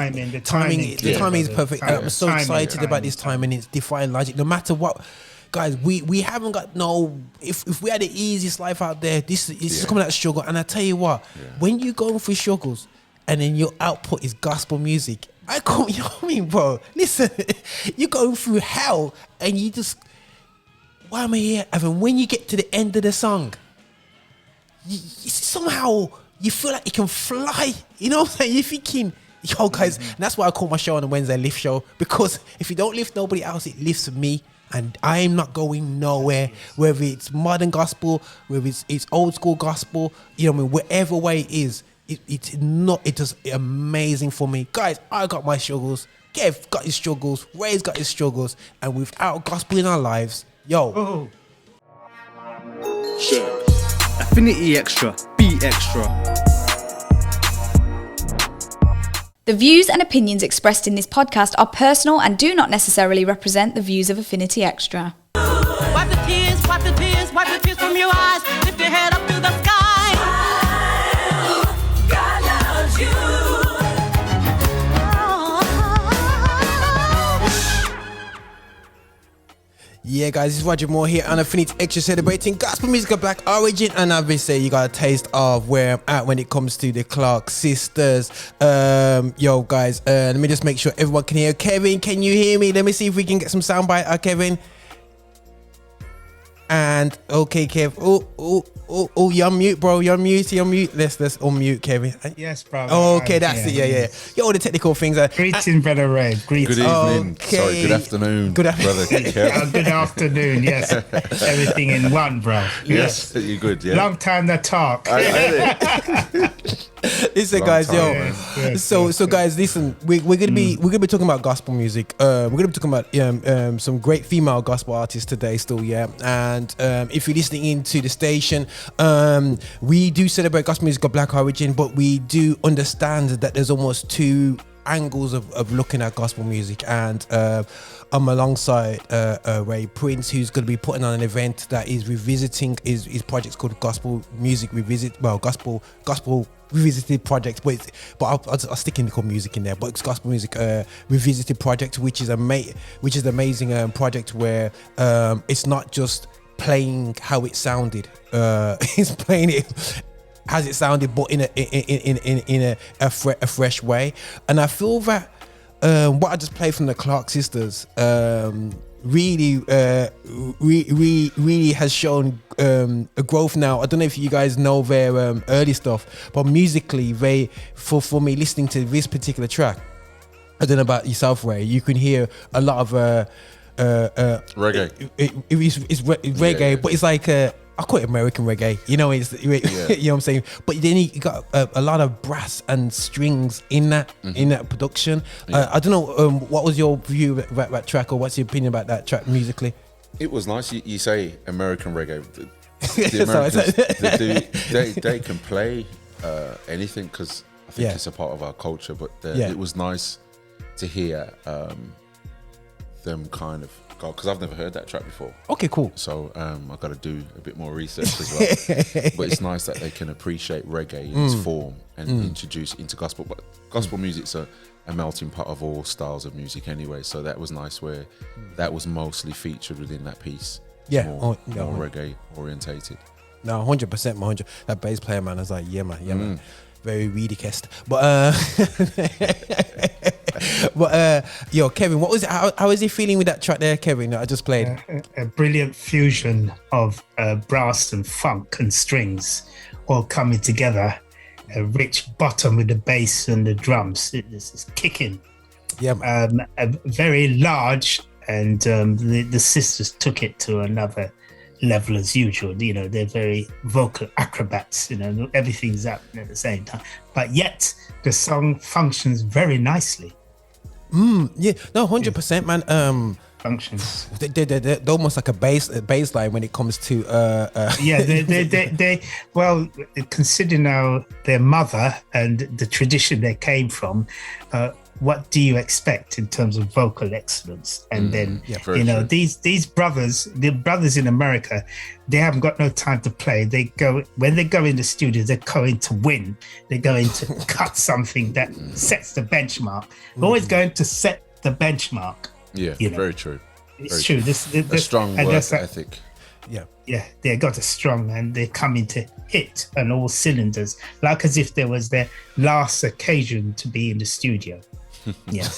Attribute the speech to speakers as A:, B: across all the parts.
A: The timing is perfect. I'm so excited about this time, and it's defying logic. No matter what, guys, we haven't got no. If we had the easiest life out there, this is coming out of struggle. And I tell you what, when you go through struggles, and then your output is gospel music, you know what I mean, bro? Listen, you're going through hell, and you just, why am I here? And then when you get to the end of the song, somehow you feel like you can fly. You know what I'm saying? You're thinking, yo, guys, and that's why I call my show on the Wednesday Lift Show, because if you don't lift nobody else, it lifts me, and I'm not going nowhere. Whether it's modern gospel, whether it's old school gospel, you know what I mean, whatever way it is, it's just amazing for me. Guys, I got my struggles, Kev got his struggles, Ray's got his struggles, and without gospel in our lives, yo.
B: Sure. Affinity Xtra, be extra.
C: The views and opinions expressed in this podcast are personal and do not necessarily represent the views of Affinity Xtra.
D: Wipe the tears, wipe the tears, wipe the tears from your eyes. Lift your head up to the sky. Smile, God loves you.
A: Yeah, guys, it's Roger Moore here on Affinity Xtra, celebrating gospel music of black origin, and obviously you got a taste of where I'm at when it comes to the Clark sisters. Yo, guys, let me just make sure everyone can hear. Kevin, can you hear me? Let me see if we can get some soundbite, Kevin. And okay, Kev. Oh, you're on mute, bro. You're on mute. Let's unmute, Kevin.
E: Yes, bro.
A: Okay, that's it. Yeah. Yo, all the technical things.
E: Greeting, brother Ray. Greeting.
F: Good evening.
A: Okay.
F: Sorry, good afternoon.
A: Good afternoon.
F: Brother.
E: Good afternoon. Yes, everything in one, bro.
F: Yes, you're good. Yeah.
E: Long time no talk.
A: Listen, guys, yo. So guys, listen. We're gonna be talking about gospel music. We're gonna be talking about some great female gospel artists today, still, yeah. And if you're listening into the station, we do celebrate gospel music of black origin, but we do understand that there's almost two angles of looking at gospel music, and I'm alongside Ray Prince, who's going to be putting on an event that is revisiting his project's called Gospel Music Revisit. Well, gospel revisited project, but I'll stick in the music in there. But it's Gospel Music Revisited project, which is amazing project where it's not just playing how it sounded. It's playing it as it sounded, but in a fresh way. And I feel that what I just played from the Clark sisters really has shown a growth now. I don't know if you guys know their early stuff, but musically, for me listening to this particular track, I don't know about yourself, Ray, you can hear a lot of
F: reggae.
A: It's reggae, yeah. But it's like I call it American reggae. You know, you know what I'm saying. But then you got a lot of brass and strings in that production. Yeah. I don't know. What was your view about that track, or what's your opinion about that track musically?
F: It was nice. You say American reggae. The Americans, they can play anything, because I think it's a part of our culture. But it was nice to hear them kind of go, because I've never heard that track before.
A: Okay, cool.
F: So I've got to do a bit more research as well. But it's nice that they can appreciate reggae in its form and introduce it into gospel. But gospel music's a melting pot of all styles of music anyway. So that was nice where that was mostly featured within that piece.
A: Yeah,
F: more reggae orientated.
A: No, 100%, 100. That bass player, man, I was like, yeah, man. Very weedy-kest. But yo, Kevin, what was it? How is he feeling with that track there, Kevin, that I just played?
E: A brilliant fusion of brass and funk and strings all coming together. A rich bottom with the bass and the drums. It's kicking.
A: Yeah.
E: Very large, and the sisters took it to another level as usual. You know, they're very vocal acrobats. You know, everything's happening at the same time, but yet the song functions very nicely.
A: Yeah, no, 100%, man.
E: functions.
A: They're almost like a baseline when it comes to
E: yeah, they well, consider now their mother and the tradition they came from. What do you expect in terms of vocal excellence? And then these brothers, the brothers in America, they haven't got no time to play. When they go in the studio, they're going to win. They're going to cut something that sets the benchmark. They're always going to set the benchmark.
F: Yeah, very true.
E: It's
F: very
E: true.
F: True. A strong work ethic.
A: Yeah,
E: they got a strong, and they're coming to hit on all cylinders, like as if there was their last occasion to be in the studio. Yeah.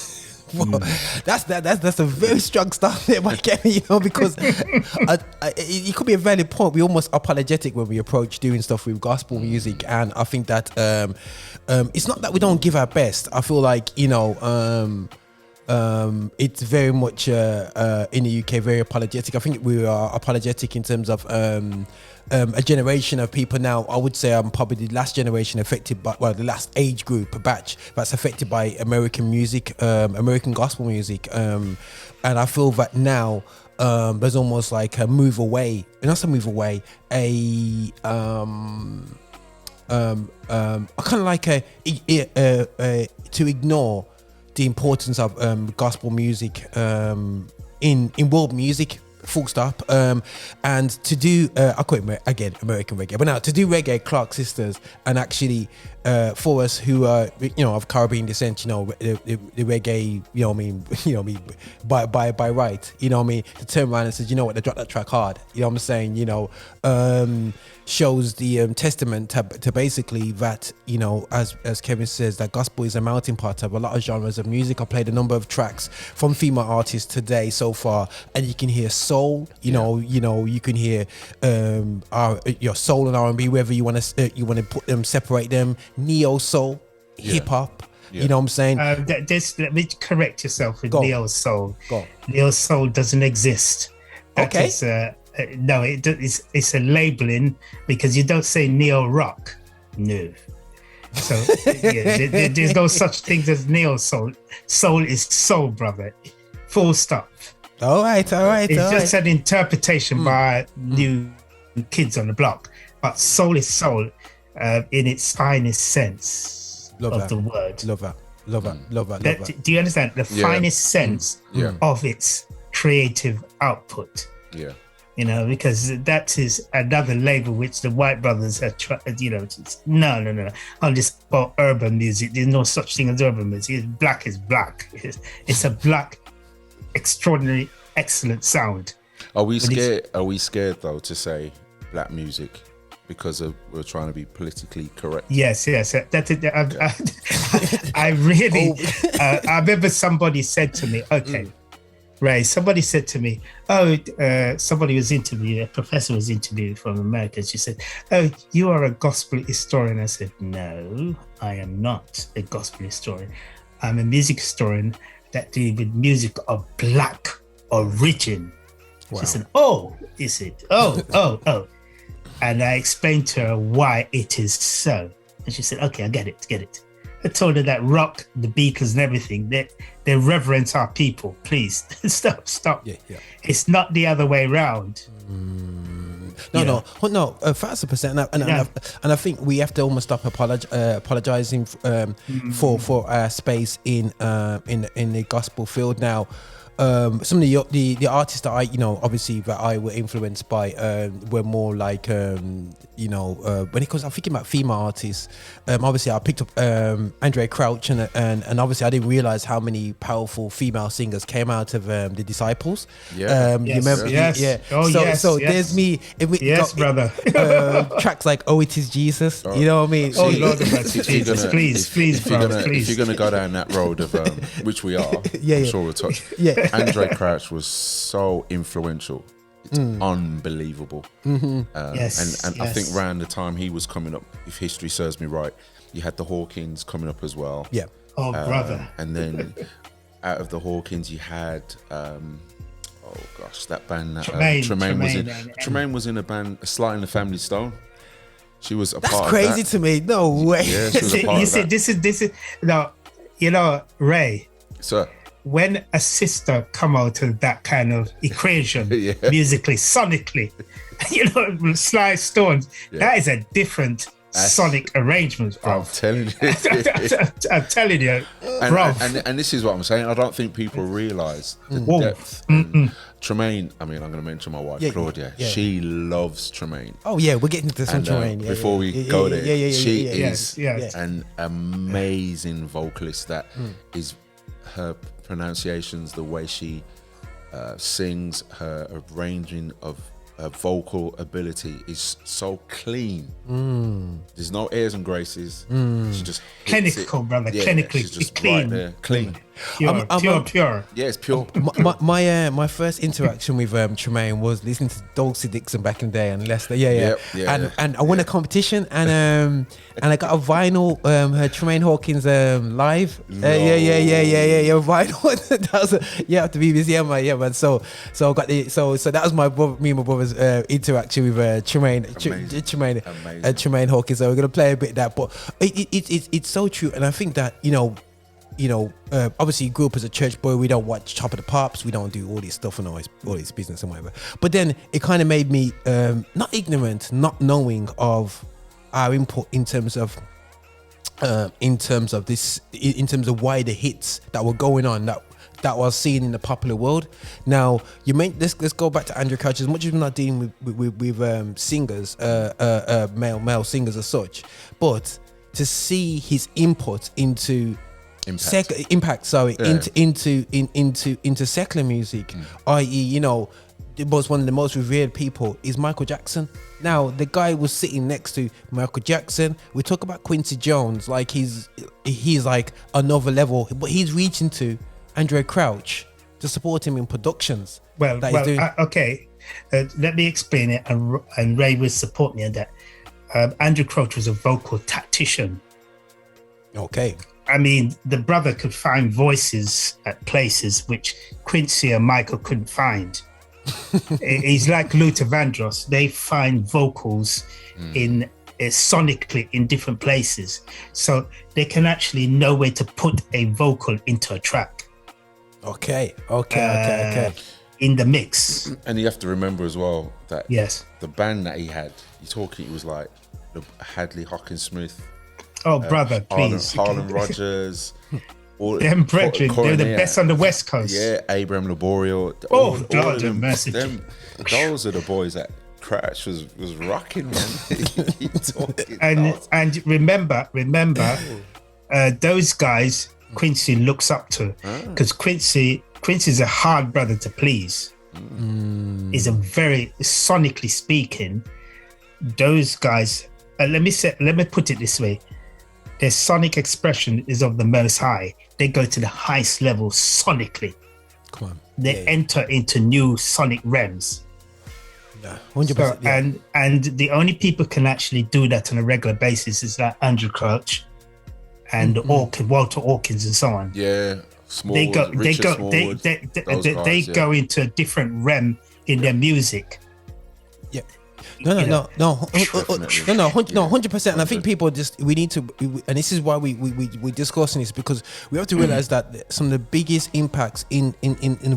A: Well, that's a very strong start there by Kevin, because it could be a valid point. We're almost apologetic when we approach doing stuff with gospel music, and I think that it's not that we don't give our best. I feel like it's very much in the UK very apologetic. I think we are apologetic in terms of a generation of people now. I would say I'm probably the last generation affected by, the last age group batch that's affected by American music, American gospel music, and I feel that now there's almost like a move away, not a move away, a kind of like to ignore the importance of gospel music in world music, full stop, and to do I call it again American reggae, but now to do reggae, Clark Sisters, and actually for us who are of Caribbean descent, the reggae, by right, to turn around and say, they dropped that track hard, I'm saying, shows the testament to basically that, as Kevin says, that gospel is a melting pot of a lot of genres of music. I played a number of tracks from female artists today so far, and you can hear soul, you can hear your soul and R&B, whether you want to put them, separate them, neo soul, hip hop. You know what I'm saying?
E: Let me correct yourself with neo soul. Neo soul doesn't exist. That is, no, it's a labeling, because you don't say neo rock. No. So there's no such thing as neo soul. Soul is soul, brother. Full stop.
A: All right.
E: It's just an interpretation by new kids on the block. But soul is soul in its finest sense the word.
A: Love that. Do
E: you understand? The finest sense of its creative output.
F: Yeah.
E: Because that is another label which the white brothers have tried, no. On this urban music, there's no such thing as urban music. Black is black. It's a black, extraordinary, excellent sound.
F: Are we scared though to say black music because we're trying to be politically correct?
E: Yes. I really, I remember somebody said to me, Ray, somebody said to me, somebody was interviewed, a professor was interviewed from America. She said, you are a gospel historian. I said, no, I am not a gospel historian. I'm a music historian that deals with music of black origin. Wow. She said, is it? Oh. And I explained to her why it is so. And she said, okay, I get it. I told her that rock, the Beatles and everything, they reverence our people. Please, stop. Yeah. It's not the other way around.
A: No, 1,000%. And I think we have to almost stop apologizing for our space in the gospel field now. Some of the artists that I obviously that I were influenced by were more like when it comes, I'm thinking about female artists. Obviously I picked up Sandra Crouch and obviously I didn't realize how many powerful female singers came out of the Disciples. You remember? So there's me.
E: Yes, brother.
A: Tracks like "Oh It Is Jesus." You know what I mean?
E: Oh Lord, Jesus, please,
F: if you're gonna go down that road of which we are, I'm sure we'll touch. Sandra Crouch was so influential. It's unbelievable. And I think around the time he was coming up, if history serves me right, you had the Hawkins coming up as well.
A: Yeah.
E: Oh, brother.
F: And then out of the Hawkins, you had that band that Tramaine was in. Tramaine was in a band, Sly and the Family Stone. She was a part of that.
A: That's crazy to me. No way.
F: Yeah, she was a part of that.
E: This is no, Ray.
F: Sir.
E: when a sister come out of that kind of equation, musically, sonically, Sly Stones, that is a different sonic arrangement.
F: I'm telling you.
E: I'm telling you,
F: and this is what I'm saying. I don't think people realise the depth. Tramaine, I mean, I'm going to mention my wife, Claudia. Yeah. She loves Tramaine.
A: Oh, yeah, we're getting to this one, Tramaine.
F: Before we go there, she is an amazing vocalist that is her pronunciations, the way she sings, her arranging of her vocal ability is so clean. There's no airs and graces. She just
E: clinical, brother. Clinically,
F: she's just
E: clean.
F: right there, clean.
E: Pure.
F: Yeah, it's pure.
A: My first interaction with Tramaine was listening to Dulcie Dixon back in the day and Leicester. And I won a competition and I got a vinyl, her Tramaine Hawkins live. Vinyl. That was at the BBC, man. So I got so that was me and my brother's interaction with Tramaine Hawkins. So we're gonna play a bit of that, but it's so true, and I think that obviously you grew up as a church boy. We don't watch Top of the Pops. We don't do all this stuff and all this business and whatever. But then it kind of made me not ignorant, not knowing of our input in terms of why the hits that were going on that was seen in the popular world. Now let's go back to Andrew Crouch. As much as we're not dealing with singers, male singers as such, but to see his input into impact into secular music, i.e., it was one of the most revered people is Michael Jackson. Now the guy was sitting next to Michael Jackson. We talk about Quincy Jones, like he's like another level, but he's reaching to Andrew Crouch to support him in productions.
E: Okay, let me explain it, and Ray will support me on that. Andrew Crouch was a vocal tactician.
A: Okay.
E: I mean, the brother could find voices at places which Quincy and Michael couldn't find. He's like Luther Vandross. They find vocals sonically in different places, so they can actually know where to put a vocal into a track.
A: Okay.
E: In the mix.
F: And you have to remember as well that
E: the
F: band that he had, he was like the Hadley Hawkins Smith.
E: Oh, brother, please.
F: Harlan Rogers.
E: Them brethren, they're the best on the West Coast.
F: Yeah, Abraham Laboriel.
E: God, mercy.
F: Those are the boys that Crouch was rocking, man.
E: and remember, those guys Quincy looks up to, because Quincy's a hard brother to please. Is a very sonically speaking. Those guys. Let me put it this way. Their sonic expression is of the most high. They go to the highest level sonically.
A: Come on.
E: They enter into new sonic realms.
A: Yeah, 100%.
E: And the only people can actually do that on a regular basis is like Andrew Crouch and Walter Hawkins and so on.
F: Yeah,
E: they go into a different realm in their music.
A: Yeah. No, 100%. And I think people we need to, and this is why we're discussing this, because we have to realize that some of the biggest impacts in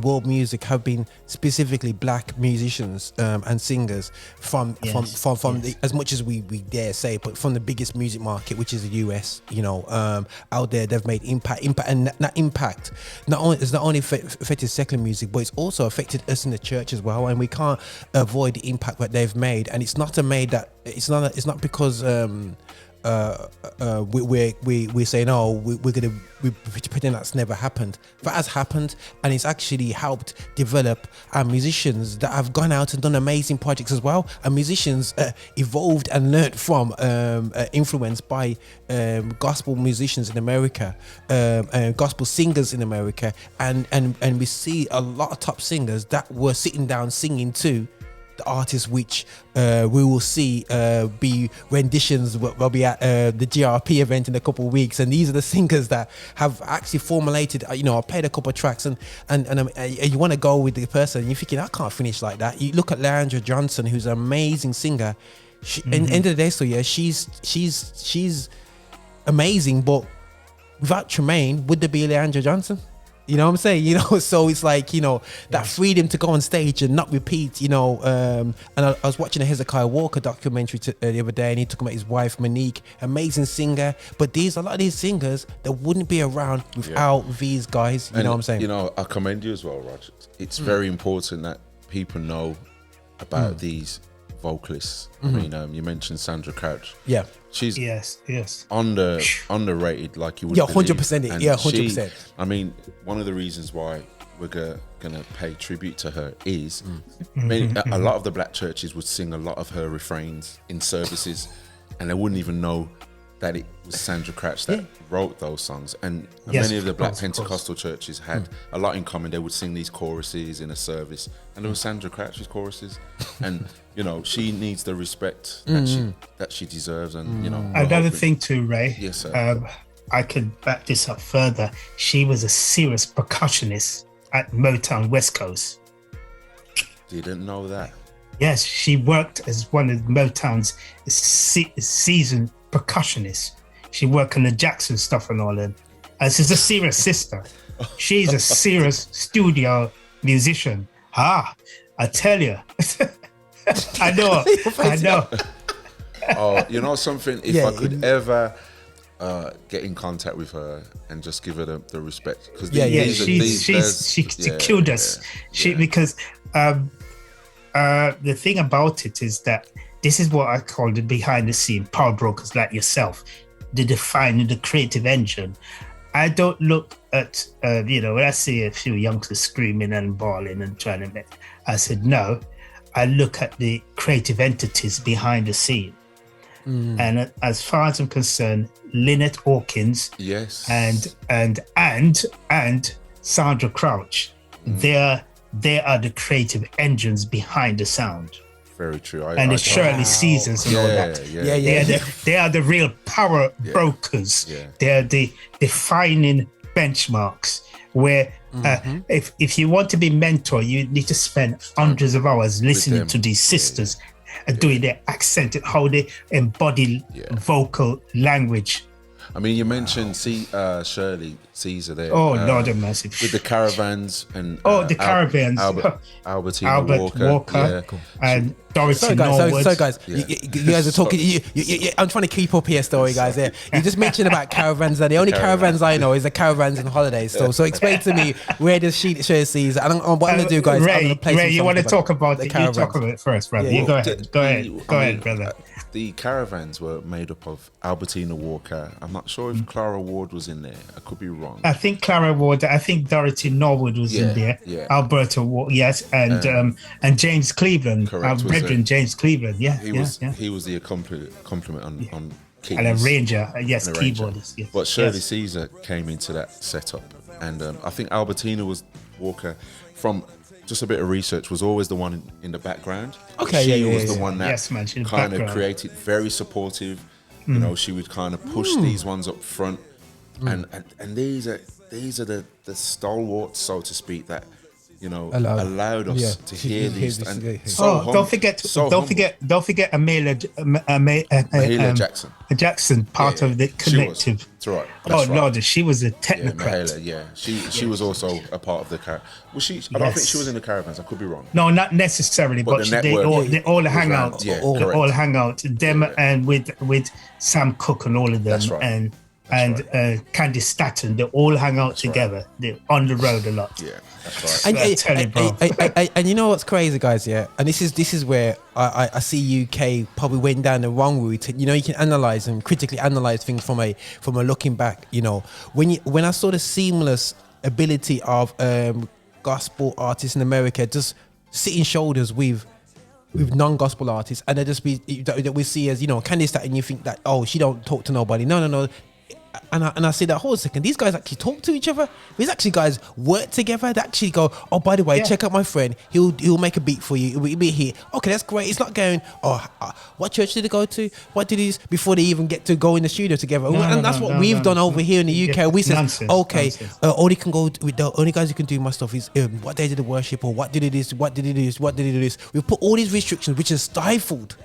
A: world music have been specifically black musicians and singers from the, as much as we dare say, but from the biggest music market, which is the US. Out there they've made impact, and that impact it's not only affected secular music, but it's also affected us in the church as well, and we can't avoid the impact that they've made. And it's not it's not because we're saying we pretend that's never happened. That has happened, and it's actually helped develop our musicians that have gone out and done amazing projects as well. And musicians evolved and learned from, influenced by gospel musicians in America, gospel singers in America, and we see a lot of top singers that were sitting down singing to the artists which we will see be renditions will be at the GRP event in a couple of weeks, and these are the singers that have actually formulated. I played a couple of tracks, and you want to go with the person, and you're thinking, I can't finish like that. You look at Leandra Johnson, who's an amazing singer. In the end of the day, she's amazing, but without Tramaine, would there be Leandra Johnson? You know what I'm saying? You know, so it's like, you know, that freedom to go on stage and not repeat, you know. And I was watching a Hezekiah Walker documentary the other day, and he talked about his wife, Monique, amazing singer. But a lot of these singers that wouldn't be around without these guys. You know what I'm saying?
F: You know, I commend you as well, Raj. It's very important that people know about these vocalists. I mean, you mentioned Sandra Crouch.
A: Yeah.
F: She's
E: yes.
F: underrated, like you would.
A: Yeah, 100%. Yeah, 100%.
F: I mean, one of the reasons why we're gonna pay tribute to her is a lot of the black churches would sing a lot of her refrains in services, and they wouldn't even know that it was Sandra Crouch that wrote those songs. And many of the black Pentecostal churches had a lot in common. They would sing these choruses in a service, and there was Sandra Crouch's choruses. And you know, she needs the respect that she deserves. And you know,
E: another thing too, Ray.
F: Yes, sir.
E: I could back this up further. She was a serious percussionist at Motown West Coast.
F: Didn't know that.
E: Yes, she worked as one of Motown's seasoned percussionists. She worked on the Jackson stuff and all that. And she's a serious sister. She's a serious studio musician. I tell you. I know.
F: Oh, you know something? If I could ever get in contact with her and just give her the respect, because
E: she killed us. Because the thing about it is that this is what I call the behind the scene power brokers like yourself, the defining the creative engine. I don't look at when I see a few youngsters screaming and bawling and trying to make, I said no. I look at the creative entities behind the scene. And as far as I'm concerned, Lynette Hawkins, and Sandra Crouch, they are the creative engines behind the sound.
F: Very true.
E: And the Shirley Caesars and all that. They are the real power brokers. Yeah. They are the defining benchmarks where if you want to be mentor, you need to spend hundreds of hours listening to these sisters and doing their accent and how they embody vocal language.
F: I mean, you mentioned Shirley Caesar there.
E: Oh, Lord have mercy.
F: With the caravans and
E: the caravans.
F: Albertina Walker.
E: And Dorothy
A: Norwood. So guys, you guys are talking. I'm trying to keep up here, story guys. Yeah, you just mentioned about caravans. And the only caravans I know is the caravans and holidays. So explain to me, where does Shirley Caesar? And what I'm gonna do, guys.
E: Ray, you want to talk about it? You talk about it first, brother. You go ahead, brother.
F: The caravans were made up of Albertina Walker. I'm not sure if Clara Ward was in there. I could be wrong.
E: I think Clara Ward. I think Dorothy Norwood was in there. Yeah. Alberta Ward, yes, and James Cleveland.
F: Correct.
E: Brethren James Cleveland. Yeah.
F: He was the accompaniment on keys.
E: And a ranger. Yes, keyboardist. Yes.
F: But Shirley Caesar came into that setup, and I think Albertina Walker from just a bit of research was always the one in the background.
A: Okay,
F: she was the one that kind of
E: background.
F: created, very supportive. You know, she would kind of push these ones up front, and these are the stalwarts, so to speak, that allowed us to hear these.
E: Don't forget Mahalia
F: Jackson.
E: Jackson, part of the collective.
F: That's right.
E: Lord, she was a technocrat.
F: She was also a part of the caravan. I don't think she was in the caravans. I could be wrong.
E: No, not necessarily, but they all hang out.
F: They
E: all hang out. Them and with Sam Cooke and all of them.
F: That's right.
E: And Candy Staton, they all hang out together. Right. They're on the road a lot.
F: Yeah, that's right.
A: And you know what's crazy, guys? Yeah, and this is where I see UK probably went down the wrong route. You know, you can analyze and critically analyze things from a looking back. You know, when I saw the seamless ability of gospel artists in America just sitting shoulders with non-gospel artists, and they just that we see as, you know, Candy Staton, you think that, oh, she don't talk to nobody. No. And I say that, hold on a second, these guys actually talk to each other. These actually guys work together. They actually go, oh, by the way, check out my friend. He'll make a beat for you. It'll be here. Okay, that's great. It's not going, what church did they go to? What did this? Before they even get to go in the studio together. That's what we've done over here in the UK. Yeah, we said, okay, only guys who can do my stuff is what day did the worship, or what did it is, what did it is, what did it is. We've put all these restrictions which has stifled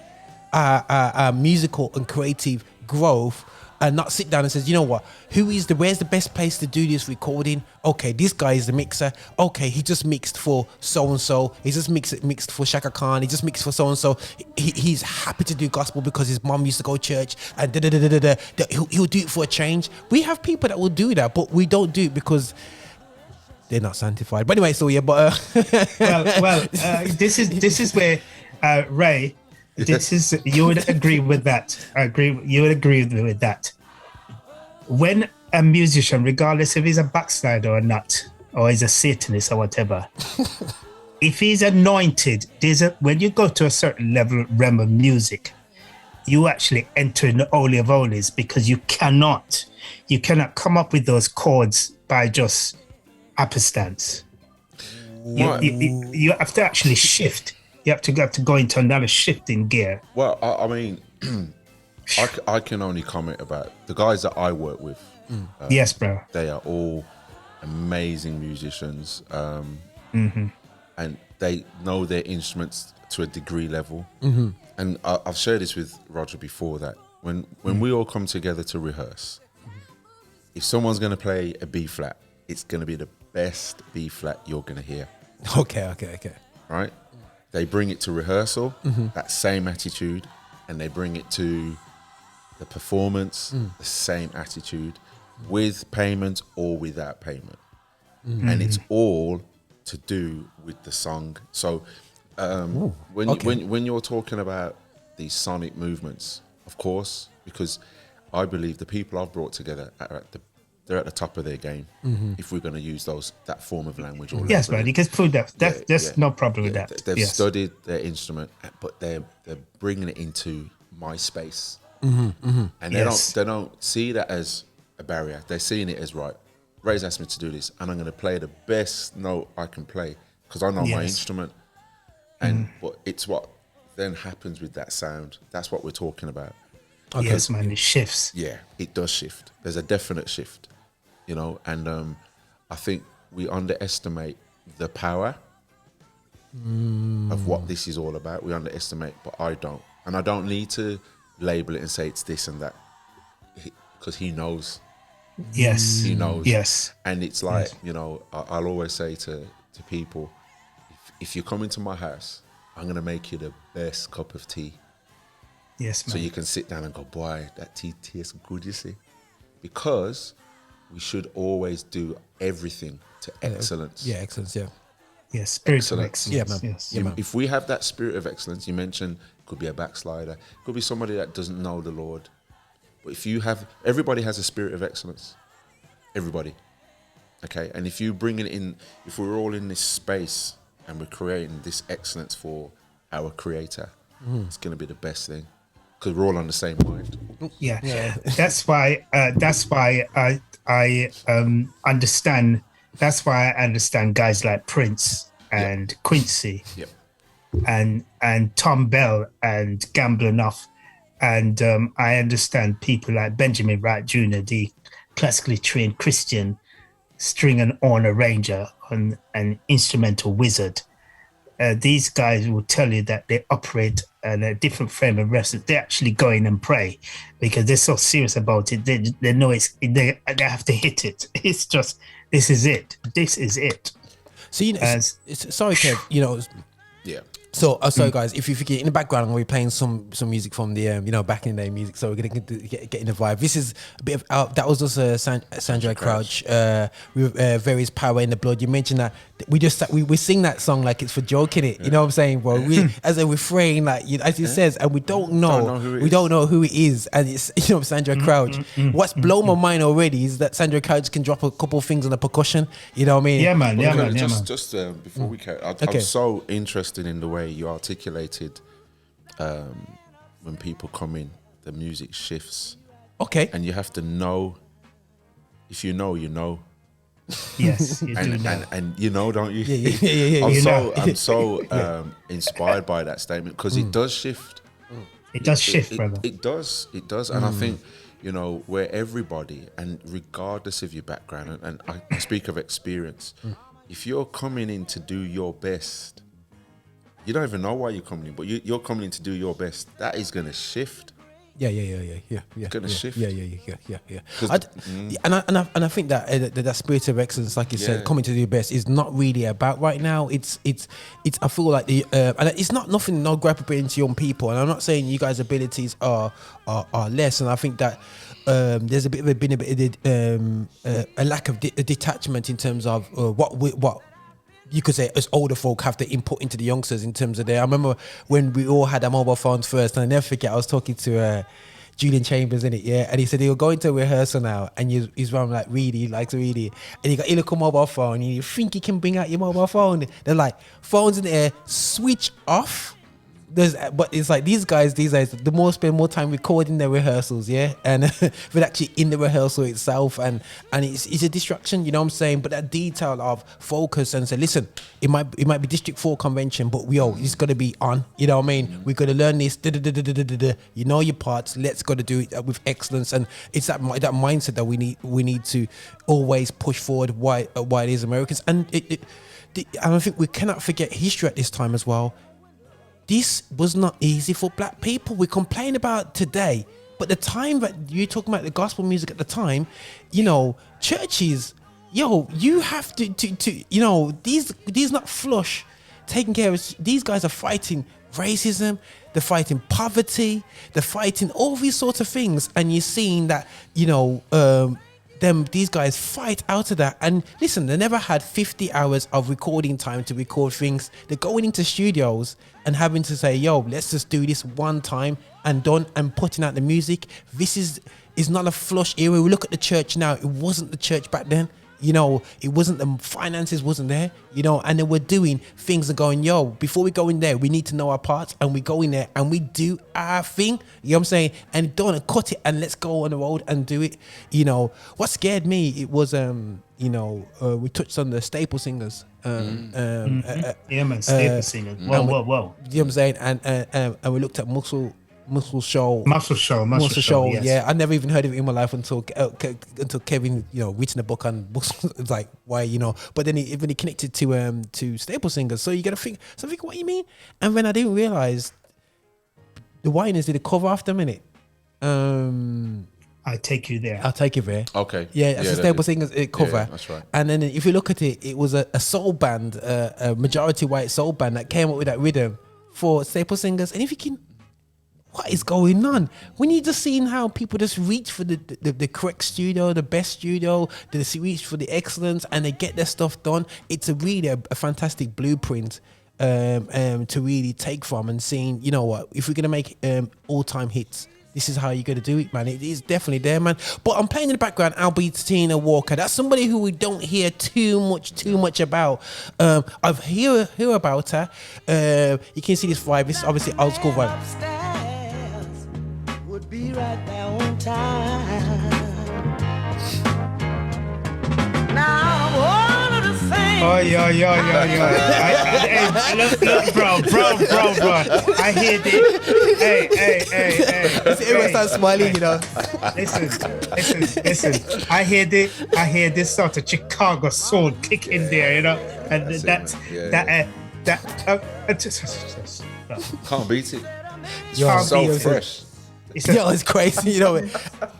A: musical and creative growth and not sit down and says, you know what, where's the best place to do this recording? Okay, this guy is the mixer. Okay, he just mixed for so and so. He just mixed for Shaka Khan. He just mixed for so and so. He's happy to do gospel because his mom used to go to church, and he'll do it for a change. We have people that will do that, but we don't do it because they're not sanctified. But anyway, so yeah, but
E: this is where Ray, you would agree with that. You would agree with that. When a musician, regardless if he's a backslider or not, or he's a Satanist or whatever, if he's anointed, when you go to a certain realm of music, you actually enter in the Holy of Holies, because you cannot come up with those chords by just happenstance. You have to actually shift. You have to go into another shifting gear.
F: Well, I mean, I can only comment about the guys that I work with.
E: Yes, bro.
F: They are all amazing musicians, and they know their instruments to a degree level. And I've shared this with Roger before, that when we all come together to rehearse, if someone's going to play a B flat, it's going to be the best B flat you're going to hear.
A: Okay.
F: Right? They bring it to rehearsal, that same attitude, and they bring it to the performance, the same attitude, with payment or without payment. And it's all to do with the song. So when you're talking about these sonic movements, of course, because I believe the people I've brought together they're at the top of their game. If we're going to use that form of language. Or
E: yes, man, you can prove that. There's no problem with that.
F: They've studied their instrument, but they're bringing it into my space, and they don't see that as a barrier. They're seeing it as, right, Ray's asked me to do this, and I'm going to play the best note I can play because I know my instrument. And but it's what then happens with that sound. That's what we're talking about.
E: Okay. Yes, man, it shifts.
F: Yeah, it does shift. There's a definite shift, and I think we underestimate the power of what this is all about. We underestimate, but I don't. And I don't need to label it and say it's this and that, because he knows.
E: Yes.
F: He knows.
E: Yes.
F: And it's like, I'll always say to people, if you come into my house, I'm going to make you the best cup of tea.
E: Yes, man.
F: So you can sit down and go, boy, that tea tastes good, you see. Because we should always do everything to excellence.
A: Yeah, excellence, yeah.
E: Yeah, spirit of excellence.
A: Yeah, man.
E: Yes.
A: Yeah, man.
F: If we have that spirit of excellence, you mentioned, could be a backslider, could be somebody that doesn't know the Lord. But everybody has a spirit of excellence. Everybody. Okay? And if you bring it in, if we're all in this space and we're creating this excellence for our Creator, it's going to be the best thing. Because we're all on the same mind.
E: Yeah. That's why I understand. That's why I understand guys like Prince and Quincy, and Tom Bell and Gamble Enough, and I understand people like Benjamin Wright Jr., the classically trained Christian string and horn arranger and an instrumental wizard. These guys will tell you that they operate in a different frame of reference. They actually go in and pray because they're so serious about it. They know they have to hit it. It's just, this is it. This is it.
A: So, sorry, Kev,
F: Yeah.
A: So, sorry guys, if you forget, in the background, I'm going to be playing some music from the, back in the day music. So we're going to get in the vibe. This is a bit of, that was also Sandra Crouch, with Various Power in the Blood. You mentioned that we sing that song like it's for joking it. You know what I'm saying, bro? We, as a refrain, like, as it says, and we don't know who it is. And it's, Sandra Crouch. What's blown my mind already is that Sandra Crouch can drop a couple of things on the percussion. You know what I mean?
E: Yeah, man.
F: Just before we carry, I'm so interested in the way you articulated when people come in, the music shifts.
A: Okay.
F: And you have to know. If you know, you know.
E: Yes, you do know.
F: And you know, don't you?
A: Yeah.
F: I'm so inspired by that statement because it does shift.
E: It does shift, brother.
F: It does. And I think, where everybody, and regardless of your background, and I speak of experience, if you're coming in to do your best, you don't even know why you're coming in, but you're coming in to do your best. That is going to shift. Gonna shift.
A: Yeah. And I think that that spirit of excellence, like you said, coming to do your best, is not really about right now. It's. I feel like and it's not nothing. No grappling to young people, and I'm not saying you guys' abilities are less. And I think that there's been a bit of a lack of detachment in terms of what you could say as older folk have to input into the youngsters in terms of I remember when we all had our mobile phones first, and I never forget, I was talking to Julian Chambers, in it, and he said he'll go into a rehearsal now, and he's running like really likes really, and he got a little mobile phone, and you think you can bring out your mobile phone, they're like phones in the air, switch off. But it's like these guys these days, spend more time recording their rehearsals, and but actually in the rehearsal itself, and it's a distraction, you know what I'm saying? But that detail of focus and say, listen, it might be District 4 convention, but it's got to be on, you know what I mean? We've got to learn this, you know your parts, let's got to do it with excellence, and it's that mindset that we need to always push forward. Why it is Americans, and I think we cannot forget history at this time as well. This was not easy for black people. We complain about today, but the time that you're talking about the gospel music at the time, churches, you have to these not flush, taking care of. These guys are fighting racism, they're fighting poverty, they're fighting all these sorts of things, and you're seeing that these guys fight out of that. And listen, they never had 50 hours of recording time to record things. They're going into studios and having to say, let's just do this one time and done, and putting out the music. This is not a flush era. We look at the church now, it wasn't the church back then. It wasn't, the finances wasn't there, and they were doing things and going, before we go in there, we need to know our parts, and we go in there and we do our thing, you know what I'm saying? And don't cut it and let's go on the road and do it. What scared me, it was, we touched on the staple singers.
E: Staple singers. Whoa.
A: You know what I'm saying? And we looked at Muscle Show.
E: Yes.
A: Yeah, I never even heard of it in my life until Kevin, written a book on Muscle. It's like, why, But then when he connected to staple singers, so you got to think. So I think, what you mean? And then I didn't realize the Whiners did a cover after a minute.
E: I Take You There.
A: I'll Take You There.
F: Okay.
A: Yeah, that's a staple singers cover.
F: Yeah, that's right.
A: And then if you look at it, it was a soul band, a majority white soul band that came up with that rhythm for staple singers. And if you can. What is going on? When you just seeing how people just reach for the correct studio, the best studio, they reach for the excellence, and they get their stuff done. It's really a fantastic blueprint to really take from, and seeing, if we're gonna make all-time hits, this is how you're gonna do it, man. It is definitely there, man. But I'm playing in the background Albertina Walker. That's somebody who we don't hear too much about. I've hear about her. You can see this vibe. This is obviously old school vibe.
G: Be right there on time. Now all of the things.
E: Oh yeah. Look, bro. I hear this. Hey.
A: Everyone starts smiling,
E: Listen. I hear this sort of Chicago soul kick in there, and
F: can't beat it.
E: Can't
F: so
E: beat it.
F: fresh.
A: It's crazy,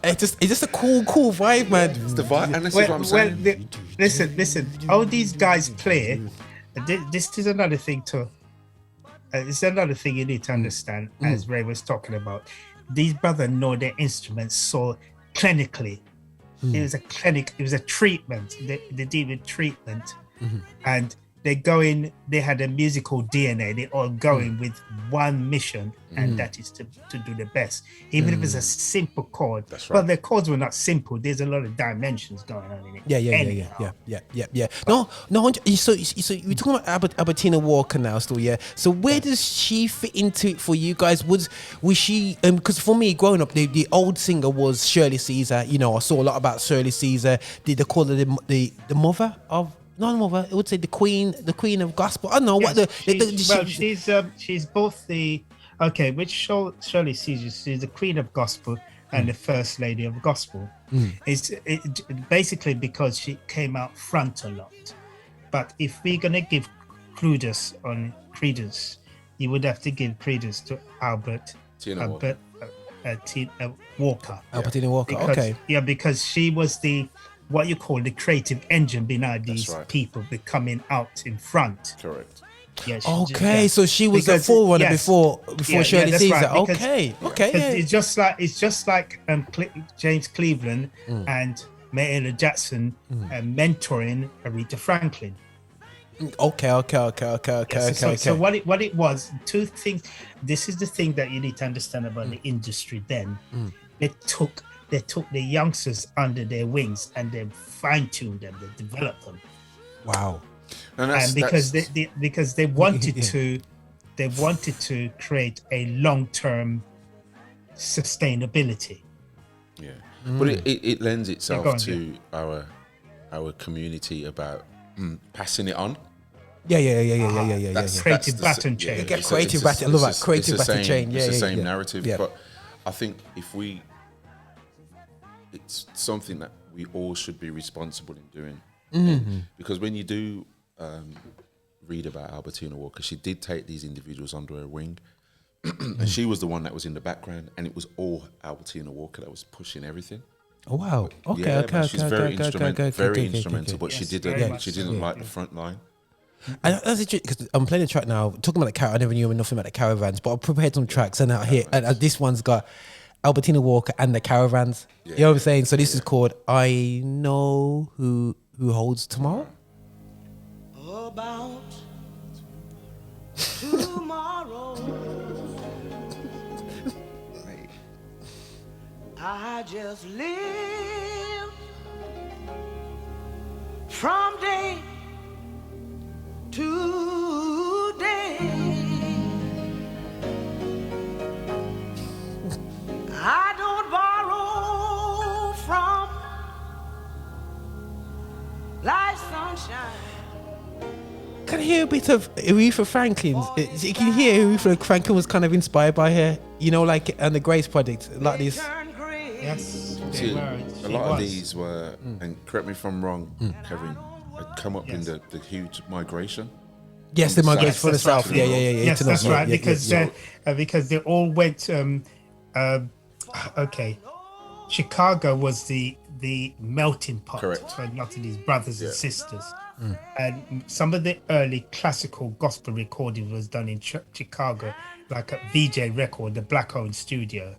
A: It's just a cool vibe, man.
F: It's the vibe, and this is what I'm saying.
E: Listen. All these guys play. This is another thing too. It's another thing you need to understand, as Ray was talking about. These brothers know their instruments so clinically. It was a clinic. It was a treatment. They deal with treatment, and they had a musical DNA. They all going with one mission, and that is to do the best. Even if it's a simple chord.
F: That's right.
E: But the chords were not simple. There's a lot of dimensions going on in it.
A: Yeah. No. So we're talking about Albertina Walker now, still, yeah. So where does she fit into it for you guys? Was she? Because for me, growing up, the old singer was Shirley Caesar. I saw a lot about Shirley Caesar. Did they call her the mother of? No, mother. I would say the queen of gospel. I don't know what
E: she's both the which Shirley Caesar, she's the queen of gospel and the first lady of gospel. It's basically because she came out front a lot. But if we're gonna give credence, you would have to give credence to Walker.
A: Albertina Walker.
E: Because,
A: Okay.
E: Yeah, because she was what you call the creative engine behind these people becoming out in front.
F: Correct.
E: Yeah,
A: Okay, so she was a forerunner before Shirley Caesar.
E: Right,
A: Okay.
E: It's just like James Cleveland and Mahalia Jackson mentoring Aretha Franklin.
A: Okay.
E: So what it was, two things. This is the thing that you need to understand about the industry. Then they took the youngsters under their wings and they fine-tuned them, they developed them.
A: Wow.
E: And because they wanted to create a long-term sustainability.
F: Yeah, but it lends itself to our community about passing it on.
A: Yeah.
E: That's creative baton chain.
A: Creative baton. I love that. Creative baton chain.
F: It's the same narrative, but I think it's something that we all should be responsible in doing. Because when you do read about Albertina Walker, she did take these individuals under her wing, and she was the one that was in the background, and it was all Albertina Walker that was pushing everything.
A: Oh wow! Okay.
F: She's very instrumental, but she didn't like the front line.
A: And that's interesting because I'm playing a track now. Talking about the I never knew nothing about the Caravans, but I prepared some tracks, and out here, and this one's got Albertina Walker and the Caravans. You know what I'm saying? So this is called "I Know Who Holds Tomorrow."
G: About tomorrow, I just live from day to day. I don't borrow from life's sunshine.
A: Can I hear a bit of Aretha Franklin's? You can hear Aretha Franklin was kind of inspired by her, you know, like and the Grace Project, like this.
E: Yes,
F: See, a lot of these were, and correct me if I'm wrong, Kevin, had come up in the huge migration.
A: Yes, the migration for the South. Yeah.
E: Yes, that's right. Because they all went. Okay, Chicago was the melting pot for a lot of these brothers and sisters. And some of the early classical gospel recording was done in Chicago, like a VJ Record, the black-owned studio,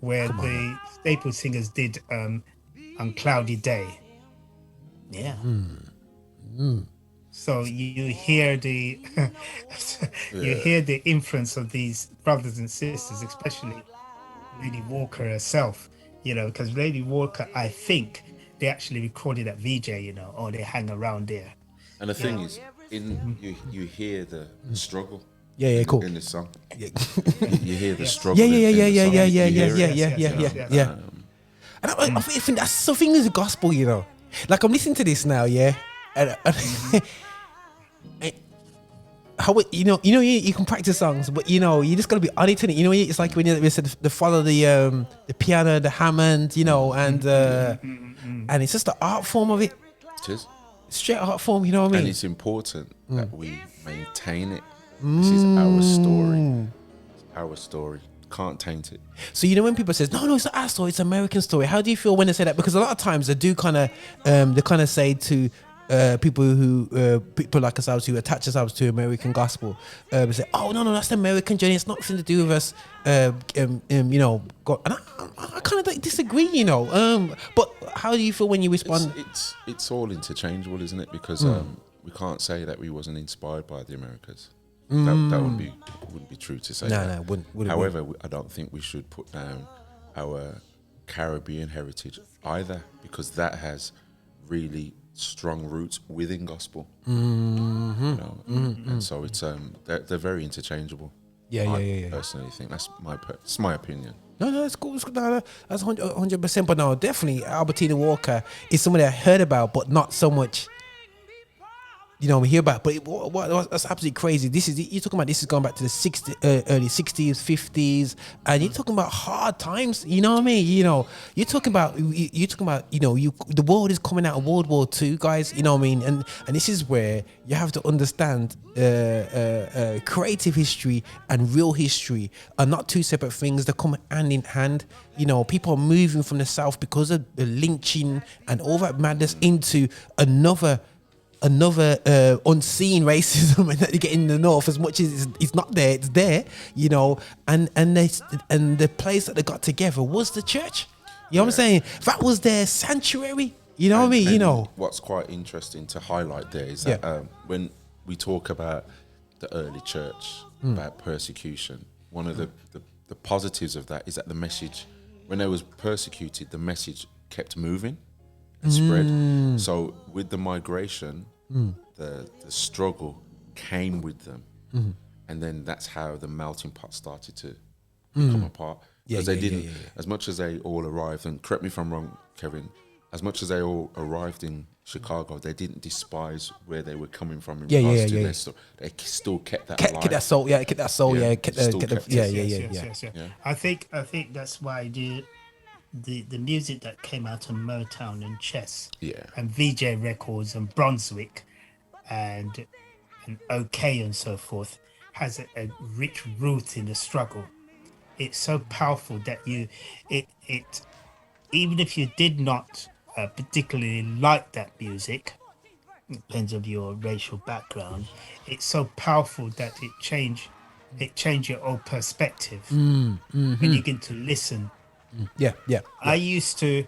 E: where the staple singers did on Cloudy Day. Yeah. So you hear the influence of these brothers and sisters, especially Lady Walker herself. You know, because Lady Walker, I think they actually recorded at VJ, you know, or they hang around there.
F: And the thing is, you hear the struggle.
A: Cool.
F: In the song,
A: Yeah.
F: you hear the struggle.
A: Yeah. And I think that's something is the gospel, you know. Like I'm listening to this now, and how you can practice songs, but you just gotta be on it. You know, it's like when you said the follow the piano, the Hammond, and it's just the art form of it.
F: It is
A: straight art form. You know what I mean?
F: And it's important that we maintain it. This is our story. Our story. Can't taint it.
A: So when people says no, it's not our story, it's American story. How do you feel when they say that? Because a lot of times they do kind of say to people like ourselves who attach ourselves to American gospel, they say, oh no, that's the American journey. It's nothing to do with us. And I kind of disagree, But how do you feel when you respond?
F: It's all interchangeable, isn't it? Because we can't say that we wasn't inspired by the Americas. That wouldn't be true to say.
A: No, wouldn't.
F: However, I don't think we should put down our Caribbean heritage either, because that has really strong roots within gospel. And so it's they're very interchangeable. I personally think that's my opinion.
A: No, that's cool. No, that's 100%. But no, definitely Albertina Walker is somebody I heard about, but not so much. we hear about. But what's absolutely crazy? You're talking about. This is going back to the early 60s, 50s, and you're talking about hard times. You know what I mean? You're talking about. The world is coming out of World War II, guys. You know what I mean? And this is where you have to understand creative history and real history are not two separate things. They come hand in hand. People are moving from the south because of the lynching and all that madness into another unseen racism and that you get in the north. As much as it's not there, it's there. And the place that they got together was the church. You know what I'm saying? That was their sanctuary. You know what I mean?
F: What's quite interesting to highlight there is that when we talk about the early church, about persecution, one of the positives of that is that the message, when they was persecuted, the message kept moving and spread. So with the migration, the struggle came with them. And then that's how the melting pot started to come apart. Because they didn't, as much as they all arrived, and correct me if I'm wrong, Kevin, as much as they all arrived in Chicago, they didn't despise where they were coming from in regards to their story. They still kept that alive.
A: Kept that soul, kept that soul,
E: I think that's why the music that came out of Motown and Chess, and VJ Records and Brunswick, and OK and so forth, has a rich root in the struggle. It's so powerful that it even if you did not particularly like that music, depends on your racial background, it's so powerful that it changed your whole perspective when you begin to listen. I used to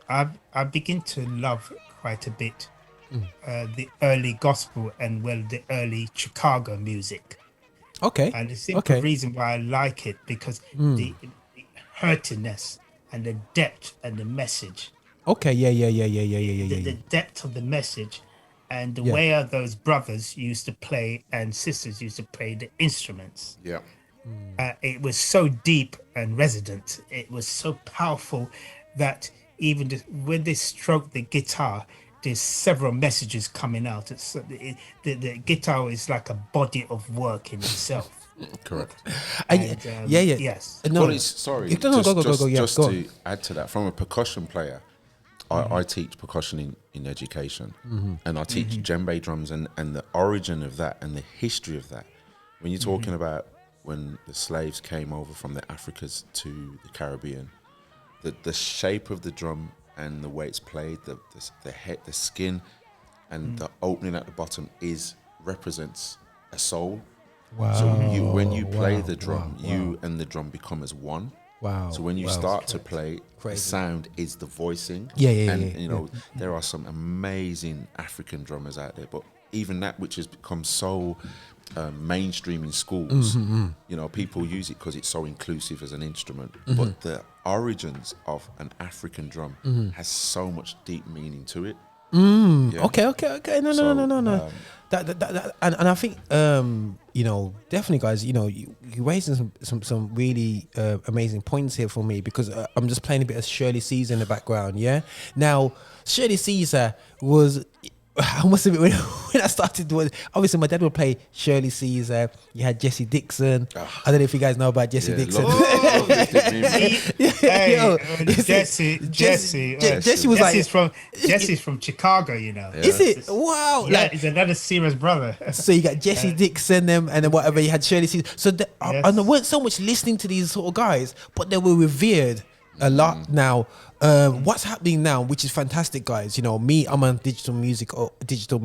E: I begin to love quite a bit the early gospel and the early Chicago music. And the simple reason why I like it, because the hurtiness and the depth and the message. The depth of the message and the way those brothers used to play and sisters used to play the instruments. It was so deep and resident. It was so powerful that even when they stroke the guitar, there's several messages coming out. The guitar is like a body of work in itself.
F: Correct.
E: Yes.
F: No, just to add to that, from a percussion player, I teach percussion in education, and I teach djembe drums and the origin of that and the history of that. When you're talking about when the slaves came over from the Africas to the Caribbean, the shape of the drum and the way it's played, the head, the skin, and the opening at the bottom represents a soul.
A: Wow.
F: So when you play the drum, you and the drum become as one.
A: Wow.
F: So when you start to play, the sound is the voicing. There are some amazing African drummers out there, but even that which has become so mainstream in schools, people use it because it's so inclusive as an instrument. But the origins of an African drum has so much deep meaning to it.
A: Okay. No. And I think definitely, guys. You're raising some really amazing points here for me, because I'm just playing a bit of Shirley Caesar in the background. Yeah. Now, Shirley Caesar was. I must admit, when I started doing, obviously my dad would play Shirley Caesar. You had Jesse Dixon. I don't know if you guys know about Jesse Dixon. Jesse was
E: Jesse's from Chicago,
A: Is it? Wow.
E: Yeah, he's another serious brother.
A: So you got Jesse Dixon, and then whatever, you had Shirley Caesar. So and I weren't so much listening to these sort of guys, but they were revered a lot now. What's happening now, which is fantastic, guys. I'm on digital music or digital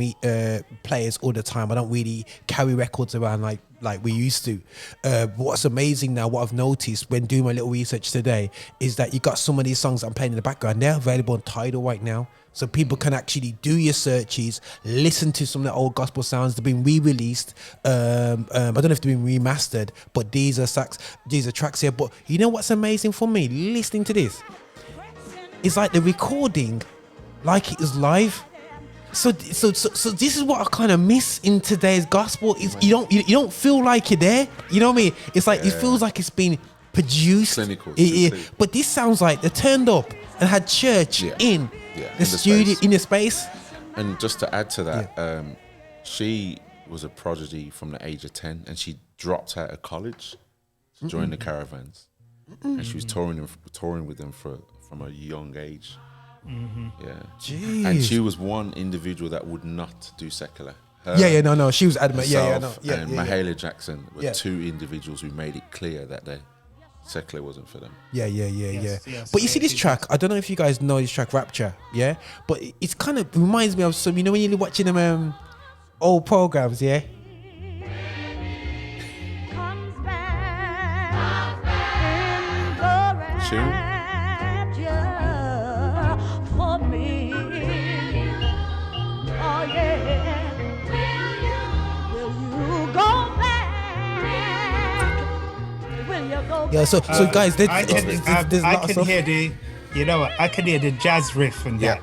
A: players all the time. I don't really carry records around like we used to. What's amazing now, what I've noticed when doing my little research today, is that you got some of these songs I'm playing in the background. They're available on Tidal right now, so people can actually do your searches, listen to some of the old gospel sounds. They've been re-released. I don't know if they've been remastered, but these are tracks here. But you know what's amazing for me listening to this? It's like the recording, like it was live. So this is what I kind of miss in today's gospel. Is you don't feel like you're there. You know what I mean? It's like it feels like it's been produced.
F: Clinical.
A: But this sounds like they turned up and had church in the studio, in the space.
F: And just to add to that, she was a prodigy from the age of 10, and she dropped out of college to join the Caravans, and she was touring with them from a young age. Yeah,
A: Jeez.
F: and she was one individual that would not do secular.
A: No, she was adamant.
F: And Mahalia Jackson were two individuals who made it clear that secular wasn't for them.
E: Yes,
A: But you see this track, I don't know if you guys know this track, Rapture, yeah? But it's kind of reminds me of some, you know, when you're watching them old programs, yeah?
F: Tune?
A: Yeah, so guys, there's
E: I can hear the, you know what? I can hear the jazz riff and that.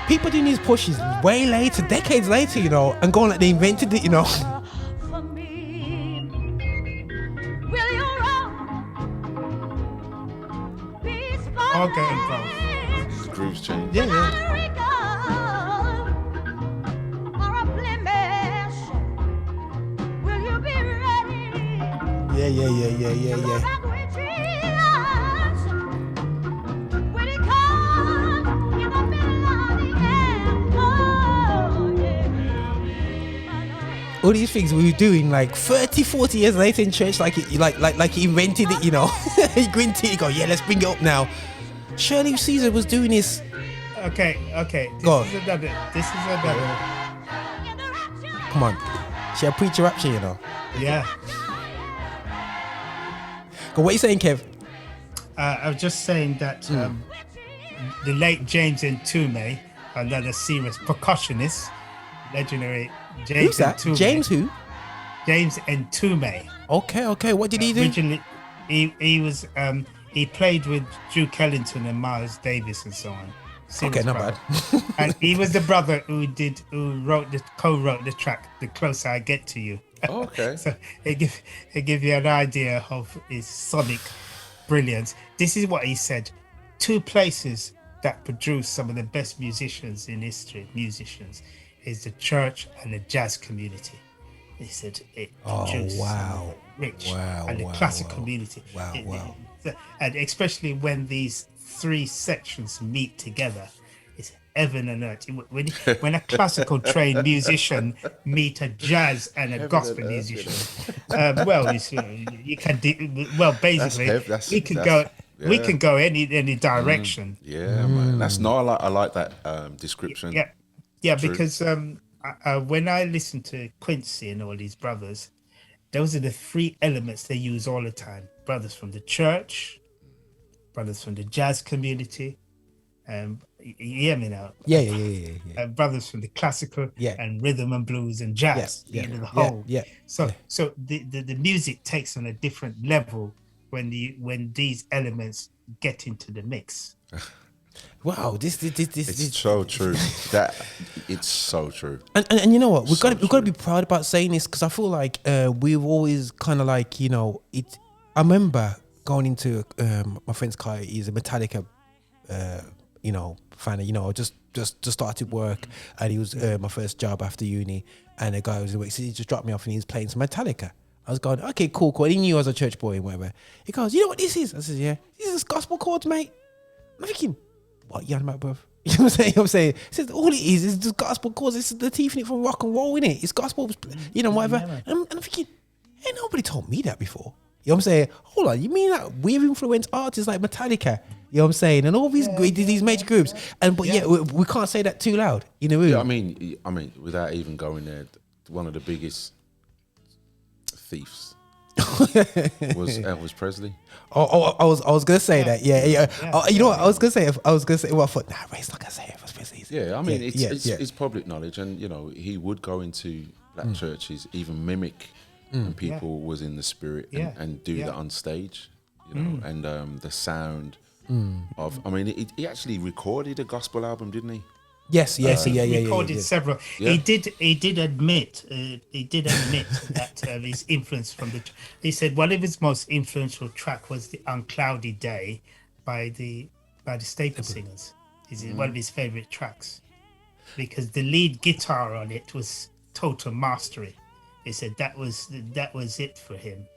A: People doing these pushes way later, decades later, you know, and going like they invented it, you know.
E: Okay, bro.
F: Grooves change.
A: Yeah. All these things we were doing like 30, 40 years later in church, like he invented it, you know. He grinted, he go, yeah, let's bring it up now. Shirley Caesar was doing this.
E: Okay. This is another.
A: Come on. She had preacher rapture, you know.
E: Yeah.
A: What are you saying, Kev?
E: I was just saying that the late James Ntume, another serious percussionist, legendary James.
A: Who's that?
E: Ntume.
A: James who?
E: James Ntume.
A: Okay. What did he do?
E: Originally, he was he played with Duke Ellington and Miles Davis and so on.
A: Okay, not bad.
E: And he was the brother who co-wrote the track "The Closer I Get to You."
F: Oh, okay.
E: So it give you an idea of his sonic brilliance. This is what he said: 2 places that produce some of the best musicians in history, is the church and the jazz community. He said it produced rich and the classic community. And especially when these 3 sections meet together, it's heaven and earth. When a classical trained musician meet a jazz and a gospel musician, you can basically we can go any direction.
F: Man, that's not. I like that description.
E: Yeah, because when I listen to Quincy and all these brothers, those are the 3 elements they use all the time: brothers from the church, brothers from the jazz community, you hear me now?
A: Yeah.
E: Brothers from the classical and rhythm and blues and jazz. The whole. So the music takes on a different level when these elements get into the mix.
A: Wow, this
F: it's so true. That it's so true.
E: And
A: you know what? We've got to be proud about saying this, because I feel like we've always kind of like, you know, it. I remember going into my friend's car. He's a Metallica, you know, fan. You know, just started work, and he was my first job after uni. And the guy was awake, so he just dropped me off, and he was playing some Metallica. I was going, okay, cool. And he knew I was a church boy and whatever. He goes, you know what this is? I said, yeah, this is gospel chords, mate. I'm thinking, what you on about, bruv? You know what I'm saying? He says, all it is just gospel chords. It's the teeth in it from rock and roll, innit? It's gospel, you know, whatever. And I'm thinking, ain't nobody told me that before. You know what I'm saying? Hold on, you mean that we've influenced artists like Metallica? You know what I'm saying? And all these these major groups. But we can't say that too loud. You know?
F: Yeah, I mean, without even going there, one of the biggest thieves was Elvis Presley.
A: I was gonna say that. Yeah. You know what? I was gonna say. Well, I thought, nah, Ray's not gonna say Elvis Presley.
F: Yeah, I mean, it's public knowledge, and you know, he would go into black churches, even mimic when people was in the spirit and do that on stage. You know, and the sound of. I mean, he actually recorded a gospel album, didn't he?
A: Yes, yeah.
E: Recorded several.
F: Yeah.
E: He did admit that his influence from the. He said one of his most influential track was the Uncloudy Day by the Staple Singers. Is one of his favorite tracks because the lead guitar on it was total mastery. He said that was it for him.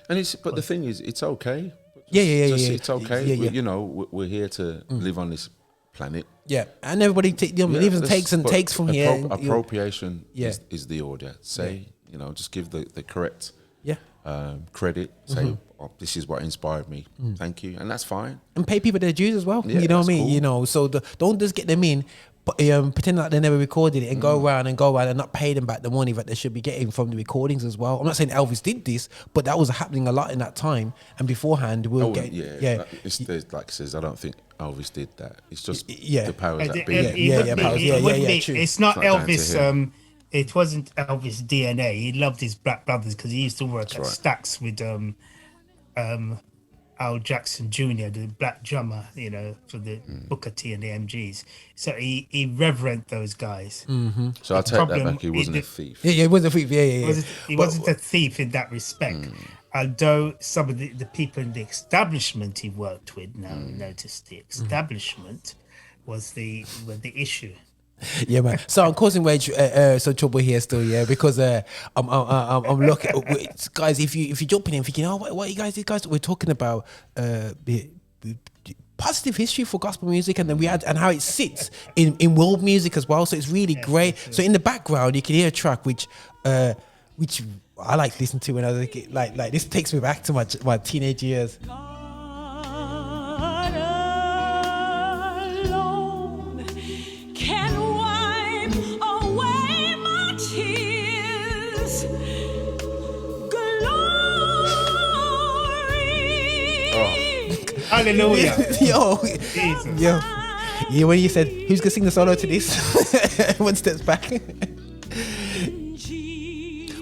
F: And but the thing is, it's okay. It's okay.
A: Yeah.
F: You know, we're here to live on this planet.
A: Yeah, and everybody even takes from here.
F: Appropriation is the order. Say, just give the correct credit. Say, this is what inspired me. Thank you, and that's fine.
A: And pay people their dues as well.
F: Yeah,
A: you know what I mean?
F: cool.
A: So don't just get them in, but pretend like they never recorded it and go around and not pay them back the money that they should be getting from the recordings as well. I'm not saying Elvis did this, but that was happening a lot in that time and beforehand.
F: There's like says, I don't think Elvis did that. It's just the powers that be.
E: It's not Elvis. It wasn't Elvis DNA. He loved his black brothers because he used to work at Stax with Al Jackson Jr., the black drummer, for the Booker T and the MGs. So he reverenced those guys.
A: Mm-hmm.
F: So I'll take that back. He wasn't a thief.
A: Yeah, he wasn't a thief. Yeah.
E: He wasn't a thief in that respect. Although some of the people in the establishment he worked with noticed the establishment was the issue.
A: Yeah, man. So I'm causing some trouble here still, because I'm looking, guys. If you jumping in thinking, what you guys, we're talking about the positive history for gospel music, and then and how it sits in world music as well. So it's really great. So in the background, you can hear a track which I like to listen to when I was a kid. Like this takes me back to my teenage years.
E: Hallelujah.
A: Yo. Yeah, when you said, who's going to sing the solo to this? One steps back.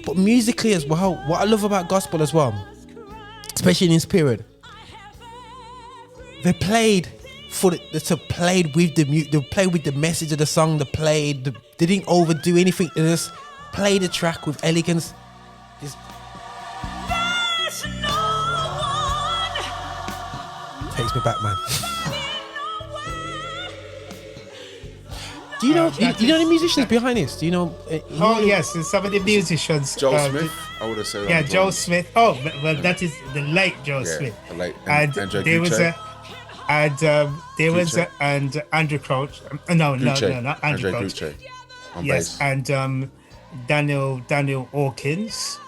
A: But musically as well, what I love about gospel as well, especially in this period, they played with the message of the song. They didn't overdo anything. They just played the track with elegance. Takes me back, man. Do you know the musicians behind this? Do you know?
E: Yes, and some of the musicians.
F: Joel Smith, I would have said.
E: Yeah, Joel Smith. Oh, well, that is the late Joel Smith.
F: The late
E: and there was and Andrew Crouch. No, not Andrew Crouch. Yes, and Danibelle Hawkins.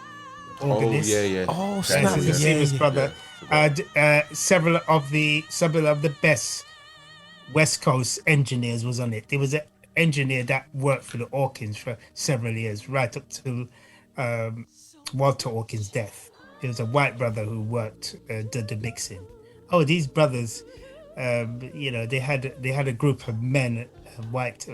E: Organist.
A: Oh, snap!
E: This is his brother. And several of the best West Coast engineers was on it. There was an engineer that worked for the Hawkins for several years, right up to Walter Hawkins' death. There was a white brother who worked did the mixing. Oh, these brothers, they had a group of men, white,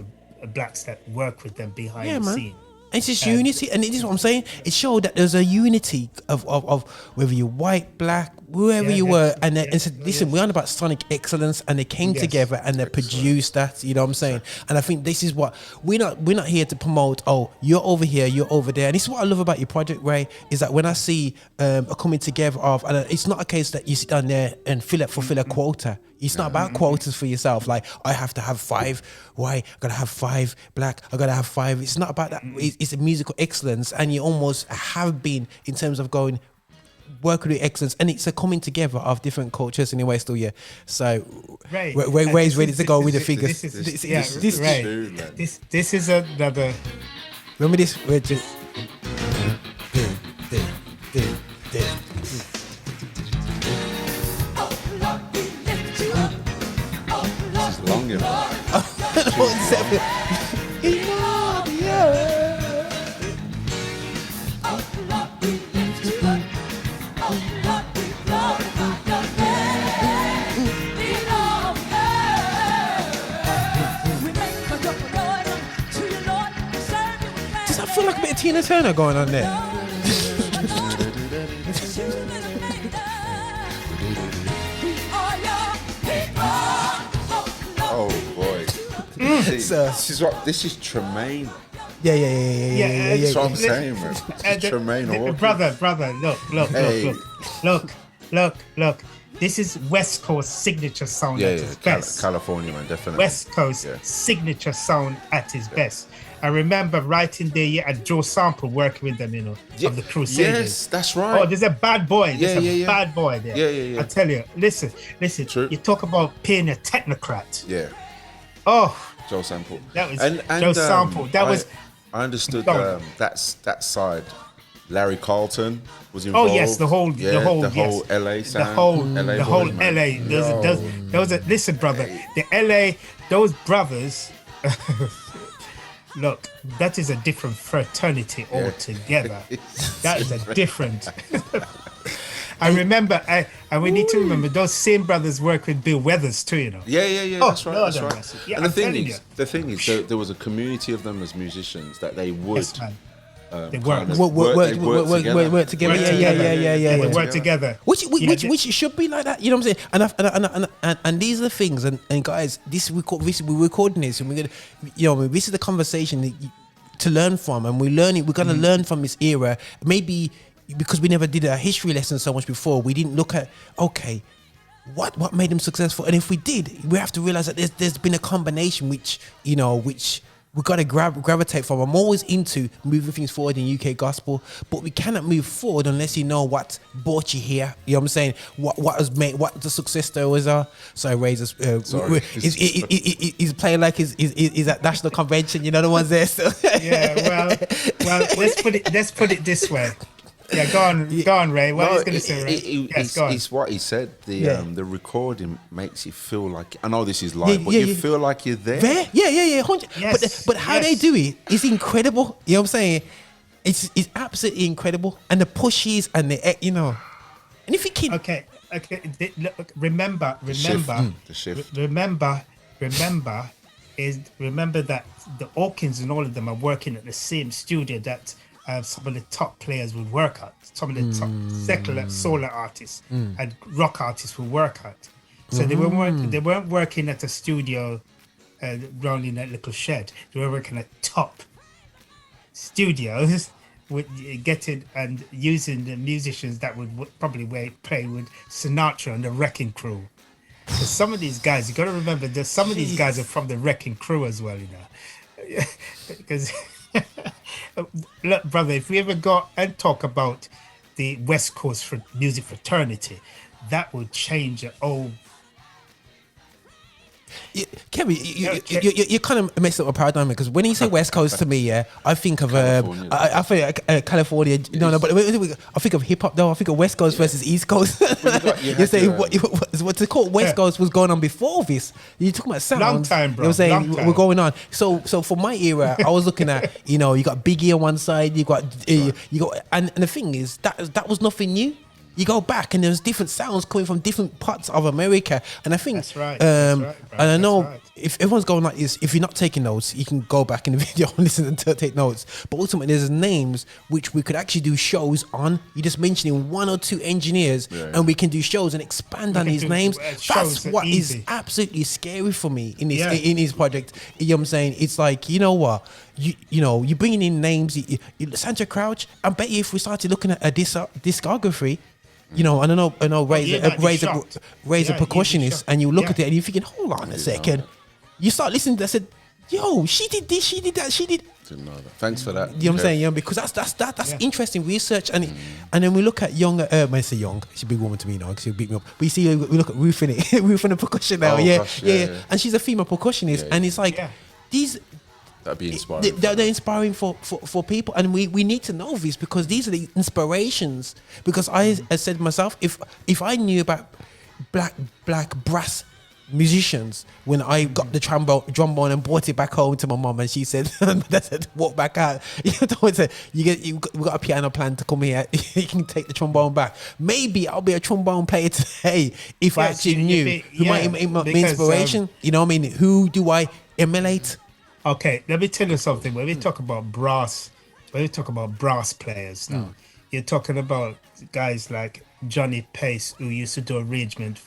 E: blacks that worked with them behind the scene.
A: It's just unity, and this is what I'm saying. It showed that there's a unity of whether you're white, black, whoever you were, and said, listen, we're on about sonic excellence, and they came together and they produced that. You know what I'm saying? And I think this is what we're not here to promote. Oh, you're over here, you're over there. And this is what I love about your project, Ray, is that when I see a coming together of, and it's not a case that you sit down there and fulfill a quota. It's not about quotas for yourself. Like, I have to have 5 white, I gotta have 5 black, I gotta have 5. It's not about that. It's a musical excellence, and you almost have been in terms of working with excellence, and it's a coming together of different cultures anyway. Still, So Ray's ready to go with the figures.
E: This is another.
A: Remember this? We're just.
F: Long enough.
A: Does that feel like a bit of Tina Turner going on there?
F: Oh boy. This is Tramaine.
A: Yeah.
F: That's what I'm saying, man. Tramaine Hawkins.
E: Brother, look. This is West Coast signature sound at its best.
F: California, man, definitely.
E: West Coast signature sound at its best. I remember right in there, and Joe Sample working with them, of the Crusaders.
F: Yes, that's right.
E: Oh, there's a bad boy. There's a bad boy there.
F: Yeah.
E: I tell you, listen.
F: True.
E: You talk about being a technocrat.
F: Yeah.
E: Oh,
F: Joe Sample.
E: that was Joe Sample.
F: I understood that side. Larry Carlton was involved.
E: Oh yes, the whole
F: LA sound.
E: The whole LA. Listen, brother, the LA, those brothers. Look, that is a different fraternity altogether. That is a different. I remember, and we need to remember those same brothers work with Bill Weathers too.
F: Yeah. That's right. That's right.
E: Yeah,
F: and the thing is, there was a community of them as musicians that they would.
E: Yes, man. They
A: work together. Yeah.
E: They work together.
A: Which should be like that. You know what I'm saying? And these are the things. And guys, we're recording this, and we're gonna, this is the conversation to learn from, and we're gonna learn from this era. Maybe because we never did a history lesson so much before, we didn't look at what made them successful. And if we did, we have to realize that there's been a combination which we've got to gravitate from. I'm always into moving things forward in UK gospel, but we cannot move forward unless you know what brought you here. You know what I'm saying? What was made, what the success stories are. Sorry, Razor's he's playing like he's at National Convention. You know the ones there. So.
E: Yeah, well, let's put it this way. Yeah, go on, Ray. What are you going to say, Ray? Go on.
F: It's what he said. The recording makes you feel like, I know this is live, but you feel like you're there.
A: Yeah. Yes, but how they do it is incredible. You know what I'm saying? It's absolutely incredible. And the pushes and and if you can...
E: Okay. Look, remember.
F: The shift.
E: Remember that the Hawkins and all of them are working at the same studio that some of the top players would work at, some of the top secular solar artists and rock artists would work at. So they weren't working at a studio down in that little shed. They were working at top studios with getting and using the musicians that would probably play with Sinatra and the Wrecking Crew. So some of these guys, you got to remember that some of these guys are from the Wrecking Crew as well, because. Look, brother, if we ever go and talk about the West Coast music fraternity, that would change the whole.
A: Kevin, you kind of messed up a paradigm, because when you say West Coast to me, I think of I think California. No, but I think of hip hop. No, I think of West Coast versus East Coast. You're saying what's called West Coast was going on before this. You're talking about sound.
E: Long time, bro.
A: You're saying we're going on. So for my era, I was looking at you got Biggie on one side, you got, and the thing is that was nothing new. You go back and there's different sounds coming from different parts of America, and I think
E: that's right.
A: And I know if everyone's going like this, if you're not taking notes, you can go back in the video and listen and take notes. But ultimately, there's names which we could actually do shows on. You're just mentioning one or two engineers, and we can do shows and expand on these names. That's what is absolutely scary for me in this in his project. You know what I'm saying? It's like, you know what? You're bringing in names. Sandra Crouch. I bet you if we started looking at a discography. And I know Ray's a percussionist, and you look at it and you're thinking, hold on a second. You start listening to that, said, yo, she did this, she did that, she did.
F: Didn't know that. Thanks for that.
A: You know what I'm saying? Yeah, because that's interesting research. And then we look at young, I say young, she's a big woman to me now, because she'll beat me up. But you see, we look at Ruth in it, Ruth in the percussion now.
F: Gosh,
A: and she's a female percussionist, and it's like, these.
F: That'd be inspiring.
A: They're inspiring for people, and we need to know this, because these are the inspirations. Because I said myself, if I knew about black brass musicians when I got the trombone and brought it back home to my mom, and she said, "That's it, walk back out." We got a piano plan to come here. You can take the trombone back. Maybe I'll be a trombone player today if I actually knew who my inspiration. You know what I mean? Who do I emulate?
E: Okay, let me tell you something. When we talk about brass players now, you're talking about guys like Johnny Pace, who used to do arrangement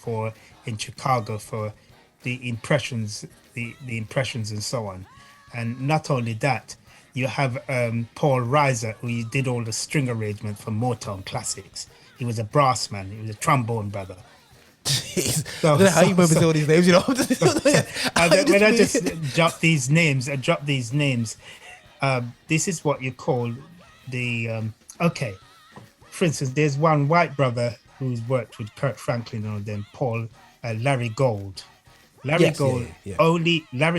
E: in Chicago for the impressions, the impressions and so on. And not only that, you have Paul Reiser, who did all the string arrangement for Motown classics. He was a brass man. He was a trombone brother.
A: Jeez. I don't know how you remember all these names, you know.
E: When I just drop these names, this is what you call the okay. For instance, there's one white brother who's worked with Kurt Franklin on them, Larry Gold. Larry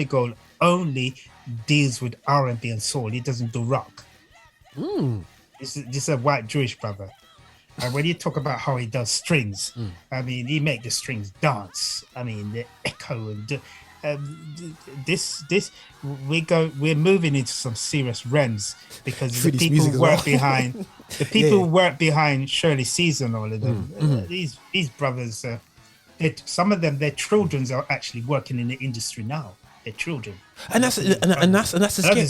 E: Gold only deals with R&B and soul. He doesn't do rock. This is a white Jewish brother. And when you talk about how he does strings, I mean, he make the strings dance. I mean, the echo and we're moving into some serious realms because the people who work behind who work behind Shirley Caesar and all of them. These brothers, some of them, their children are actually working in the industry now. Their children, and that's a scary,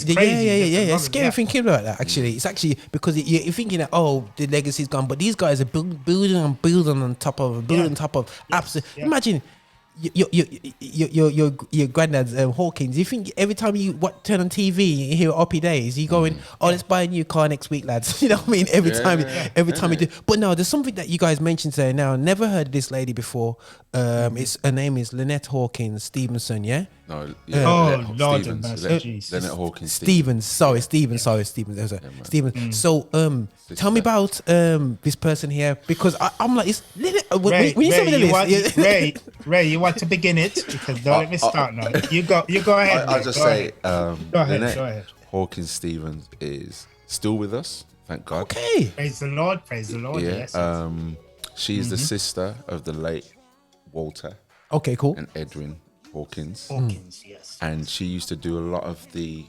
E: scary thinking about that. Actually, it's actually because you're thinking that the legacy's gone, but these guys are building on top of absolutely. Imagine your granddad's Hawkins. You think every time you turn on TV, you hear Oppie Days, you going, let's buy a new car next week, lads. You know what I mean? Every time you do. But no, there's something that you guys mentioned today. Now, never heard of this lady before. Her name is Lynette Hawkins Stevenson. Yeah.
F: No.
E: Lord,
F: Lynette Hawkins
E: Stevens.
F: Stevens.
E: Stevens.
F: So,
E: tell me
F: about
E: this person here, because I'm like, it's Lynette. When you say the list, Ray, you want to begin it? Because don't let me start now. You go ahead.
F: I'll just say,
E: go ahead.
F: Lynette Hawkins Stevens is still with us. Thank God.
E: Okay. Praise the Lord.
F: Yeah.
E: Yes.
F: She is the sister of the late Walter.
A: Okay, cool.
F: And Edwin Hawkins.
E: Yes.
F: And she used to do a lot of the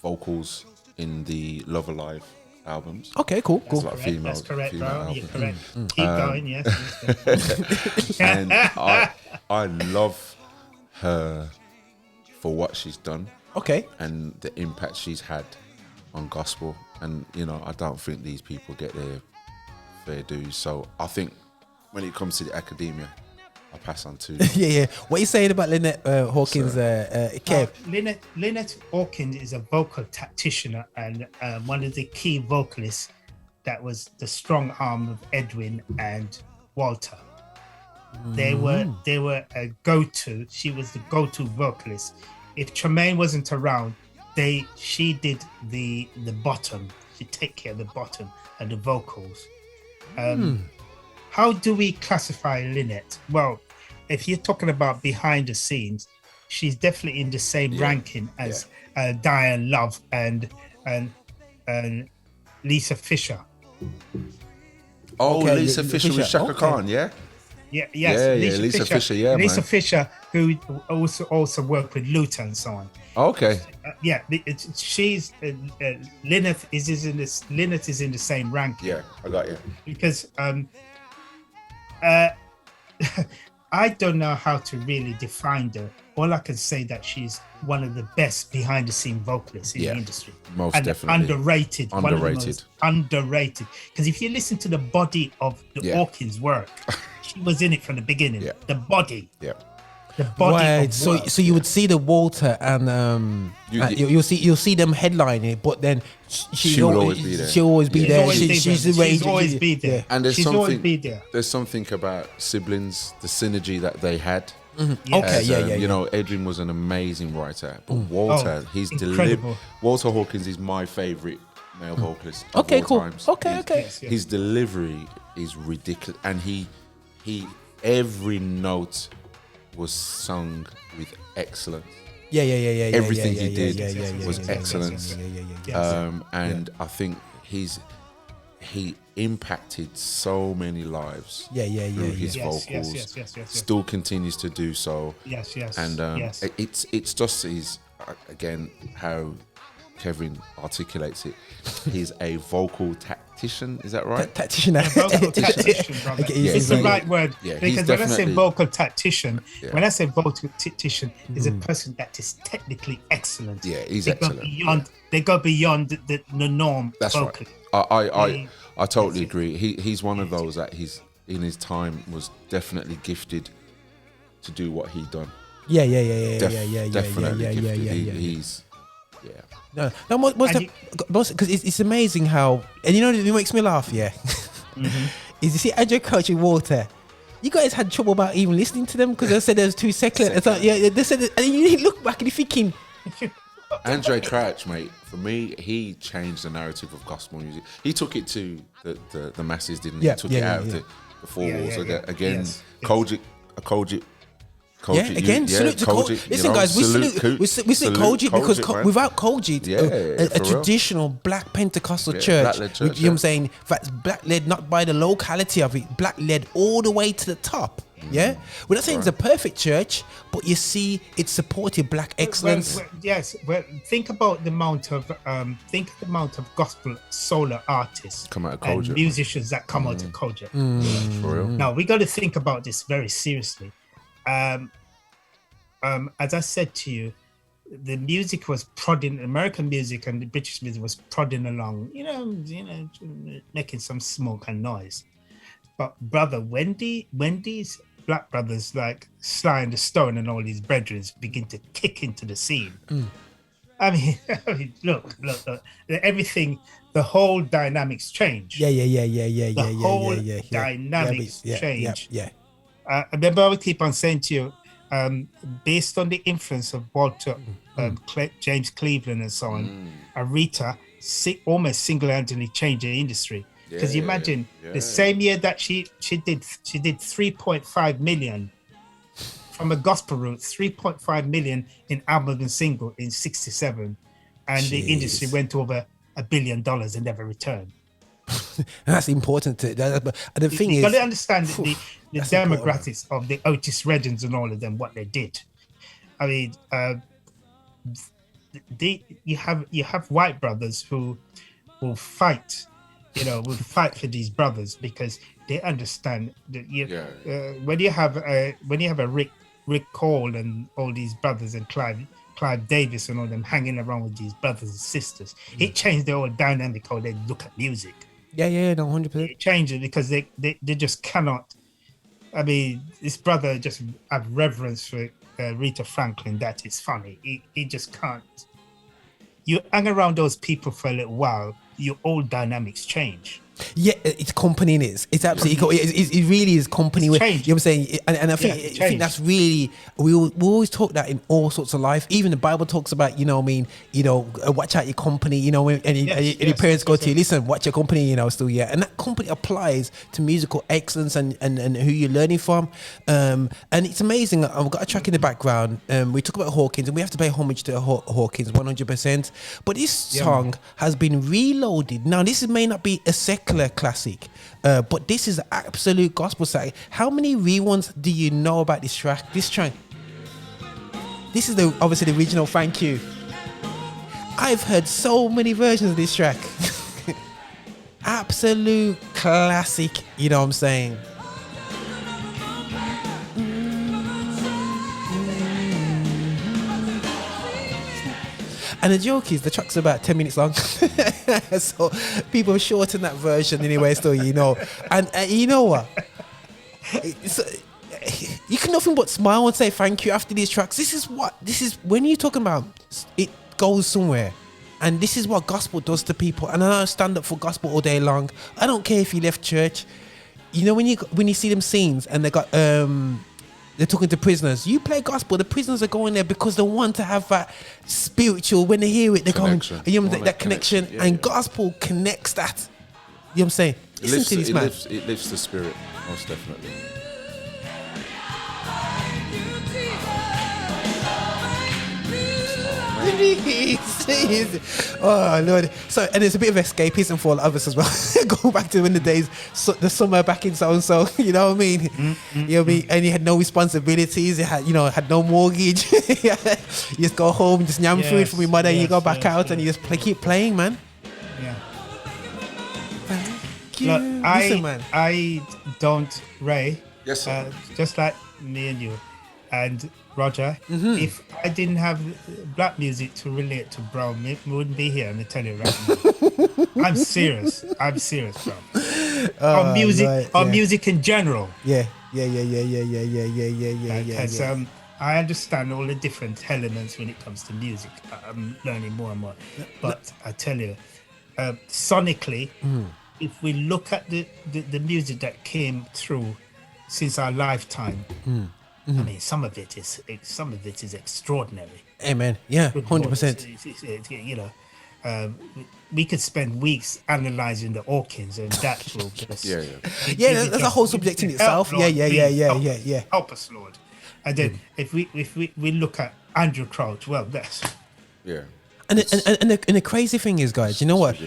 F: vocals in the Love Alive albums.
A: Okay, cool.
E: That's correct, bro. You're correct. Keep going, yes.
F: And I love her for what she's done.
A: Okay.
F: And the impact she's had on gospel. And, I don't think these people get their fair dues. So I think when it comes to the academia, I pass on to
A: yeah. What are you saying about Lynette Hawkins, Kev?
E: Lynette Hawkins is a vocal tactician and one of the key vocalists that was the strong arm of Edwin and Walter. They were a go-to. She was the go-to vocalist. If Tramaine wasn't around, she did the bottom. She'd take care of the bottom and the vocals. How do we classify Lynette? Well, if you're talking about behind the scenes, she's definitely in the same ranking as Diane Love and Lisa Fisher.
F: Lisa Fisher with Shaka Khan, yeah?
E: Yes.
F: Lisa Fisher, yeah,
E: Lisa Fisher, who also worked with Luther and so on.
F: Okay.
E: She's Lynette is in the same ranking.
F: Yeah, I got you.
E: Because I don't know how to really define her. All I can say that she's one of the best behind the scene vocalists in the industry.
F: Most
E: and
F: definitely.
E: Underrated. One of the most underrated. Because if you listen to the body of the Hawkins work, she was in it from the beginning. Yeah. The body.
F: Yeah.
E: The body.
A: Right. So you would see the Walter and you'll see them headlining, but then she will always be there. She'll always be there. She's
E: always be there.
F: Yeah. And there's something about siblings, the synergy that they had.
A: Mm-hmm. Okay,
F: Edwin was an amazing writer, but Walter, he's delivered. Walter Hawkins is my favorite male vocalist of all times.
A: Okay.
F: His delivery is ridiculous, and he every note was sung with excellence. Everything he did was excellence. And I think he impacted so many lives through his vocals. Still continues to do so. And it's just again how Kevin articulates it. He's a vocal tactician, is that right?
E: Tactician, brother. It's the right word. Because when I say vocal tactician, is a person that is technically excellent.
F: Yeah, he's excellent.
E: They go beyond the norm.
F: That's vocally. Right. I totally agree. He's one of those that he's in his time was definitely gifted to do what he done.
A: Yeah.
F: Definitely gifted. He's
A: No, because it's amazing how, and you know, it makes me laugh. Yeah, is you see Andrew Crouch and Walter. You guys had trouble about even listening to them because they said there was too secular. It's like, yeah, they said, and you look back and you're thinking.
F: Andre Crouch, mate, for me, he changed the narrative of gospel music. He took it to the masses, didn't he?
A: Yeah,
F: He took it out of the four walls. Again, Kojic.
A: Salute to Kojic. Listen, guys, we salute Kojic because without Kojic, a traditional black Pentecostal church, you know what I'm saying, that's black led not by the locality of it, black led all the way to the top. Yeah, we're not saying it's a perfect church, but you see, it supported black excellence.
E: Well, think about the amount of gospel solo artists
F: come out of
E: and
F: Kojic,
E: musicians that come out of Kojic.
F: For real.
E: Now we got to think about this very seriously. As I said to you, the music was prodding, American music and the British music was prodding along, you know, making some smoke and noise. But brother, when these black brothers like Sly and the Stone and all these brethren begin to kick into the scene, I mean, look, everything, the whole dynamics change.
A: The
E: whole dynamics change. I remember I would keep on saying to you, based on the influence of Walter, James Cleveland and so on, Aretha almost single-handedly changed the industry. Because you imagine the same year that she did 3.5 million from a gospel route, 3.5 million in album and single in 67, and the industry went over $1 billion and never returned.
A: That's important. The thing is,
E: you got to understand the demographics of the Otis Reddings and all of them, what they did. I mean, you have white brothers who will fight. Will fight for these brothers because they understand that when you have a Rick Cole and all these brothers and Clive Davis and all them hanging around with these brothers and sisters, it changed the whole dynamic how they look at music.
A: No, 100%.
E: It changed it because they just cannot. I mean, this brother just have reverence for Aretha Franklin. That is funny. He just can't. You hang around those people for a little while, your old dynamics change.
A: Yeah, it's company in it. It's absolutely, it really is company. You know what I'm saying? And I think that's really, we always talk that in all sorts of life. Even the Bible talks about, watch out your company, and your parents go to you, listen, watch your company, still, and that company applies to musical excellence and who you're learning from. And it's amazing. I've got a track in the background. We talk about Hawkins, and we have to pay homage to Hawkins 100%. But this song has been reloaded. Now, this may not be a secular classic, but this is absolute gospel side. How many reruns do you know about this track? This is obviously the original. Thank you. I've heard so many versions of this track. Absolute classic. You know what I'm saying? And the joke is, the track's about 10 minutes long. So people shorten that version anyway, still, And you know what? You can nothing but smile and say thank you after these tracks. This is when you're talking about it goes somewhere. And this is what gospel does to people. And I stand up for gospel all day long. I don't care if you left church. When you see them scenes and they got they're talking to prisoners. You play gospel, the prisoners are going there because they want to have that spiritual. When they hear it, they're going, that connection. And gospel connects that. You know what I'm saying? Listen to this, man.
F: It lifts the spirit, most definitely.
A: Oh Lord! So, and there's a bit of escapism for all of us as well. Going back to when the days, the summer back in so and so. You know what I mean? You know what I mean? And you had no responsibilities. You had, had no mortgage. You just go home, just yam food from your mother, and you go back out and you just keep playing, man.
E: Yeah.
A: Thank you.
E: Look,
A: Listen, man.
E: I don't, Ray.
F: Yes, sir.
E: Just like me and you, and Roger, if I didn't have black music to relate to brown, we wouldn't be here. I'm gonna tell you right now. I'm serious, bro. Our music in general.
A: Yeah.
E: Because I understand all the different elements when it comes to music. I'm learning more and more. But I tell you, sonically, if we look at the music that came through since our lifetime, I mean, some of it is extraordinary.
A: Amen. Yeah, 100%.
E: You know, we could spend weeks analyzing the Hawkins, and that will just
A: that's a whole subject in itself. Yeah.
E: Help us, Lord. And then if we look at Andrew Crouch, well, that's
A: And the crazy thing is, guys, you know what?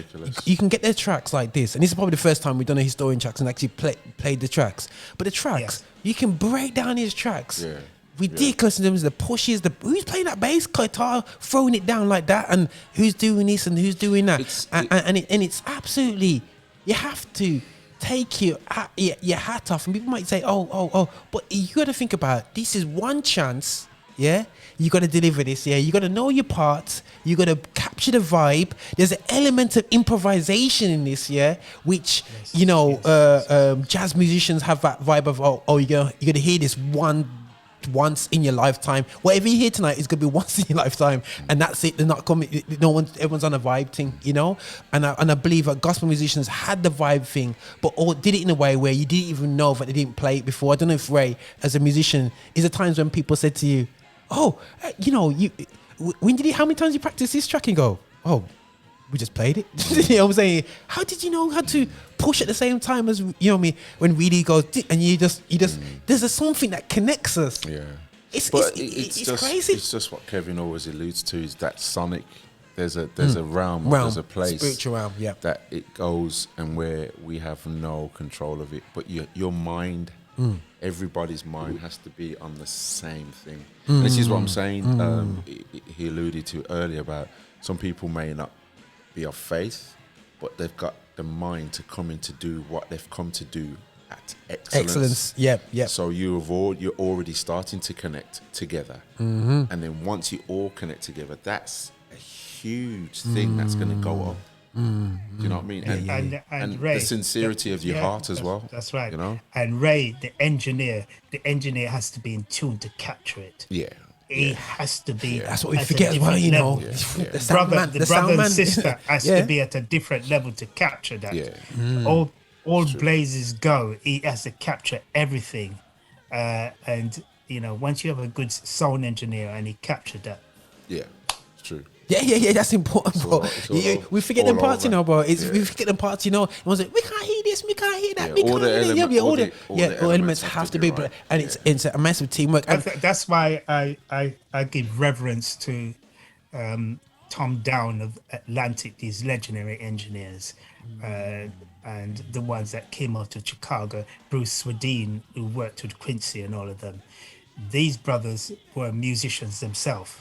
A: You can get their tracks like this, and this is probably the first time we've done a historian tracks and actually played the tracks. But the tracks, you can break down his tracks. Yeah. Ridiculous in terms of the pushes, who's playing that bass guitar, throwing it down like that, and who's doing this and who's doing that, and it's absolutely, you have to take your hat off. And people might say, oh, but you got to think about, this is one chance. Yeah, you got to deliver this. Yeah, you got to know your parts. You got to capture the vibe. There's an element of improvisation in this. Yeah, which jazz musicians have that vibe of you're gonna hear this once in your lifetime. Whatever you hear tonight is gonna be once in your lifetime, and that's it. They're not coming. Everyone's on a vibe thing, you know. And I believe that gospel musicians had the vibe thing, but all did it in a way where you didn't even know that they didn't play it before. I don't know if Ray, as a musician, is there times when people said to you, how many times you practice this track, and go, we just played it. You know what I'm saying? How did you know how to push at the same time as, you know what I mean, when really goes, and you just there's something that connects us.
F: Yeah.
A: It's
F: just
A: crazy.
F: It's just what Kevin always alludes to, is that sonic, there's a realm, there's a place,
A: spiritual realm, that
F: it goes, and where we have no control of it, but your mind, everybody's mind has to be on the same thing. This is what I'm saying. He alluded to earlier about some people may not be of faith, but they've got the mind to come in to do what they've come to do at excellence.
A: Yep.
F: So you're already starting to connect together, and then once you all connect together, that's a huge thing that's going to go up. Do you know what I mean? And Ray, the sincerity of your heart as well.
E: That's right.
F: You know.
E: And Ray, the engineer has to be in tune to capture it.
F: Yeah.
E: He has to be.
A: That's what we forget as well, you know.
E: The brother and sister has to be at a different level to capture that. Yeah. All blazes go. He has to capture everything, and once you have a good sound engineer and he captured that.
F: Yeah, it's true.
A: Yeah, that's important, bro. We forget them parts, bro. We forget them parts, Everyone's like, we can't hear this, we can't hear that, we can't hear that. All the elements have to be, and it's a massive teamwork.
E: That's why I give reverence to Tom Down of Atlantic, these legendary engineers, and the ones that came out of Chicago, Bruce Swedeen, who worked with Quincy and all of them. These brothers were musicians themselves.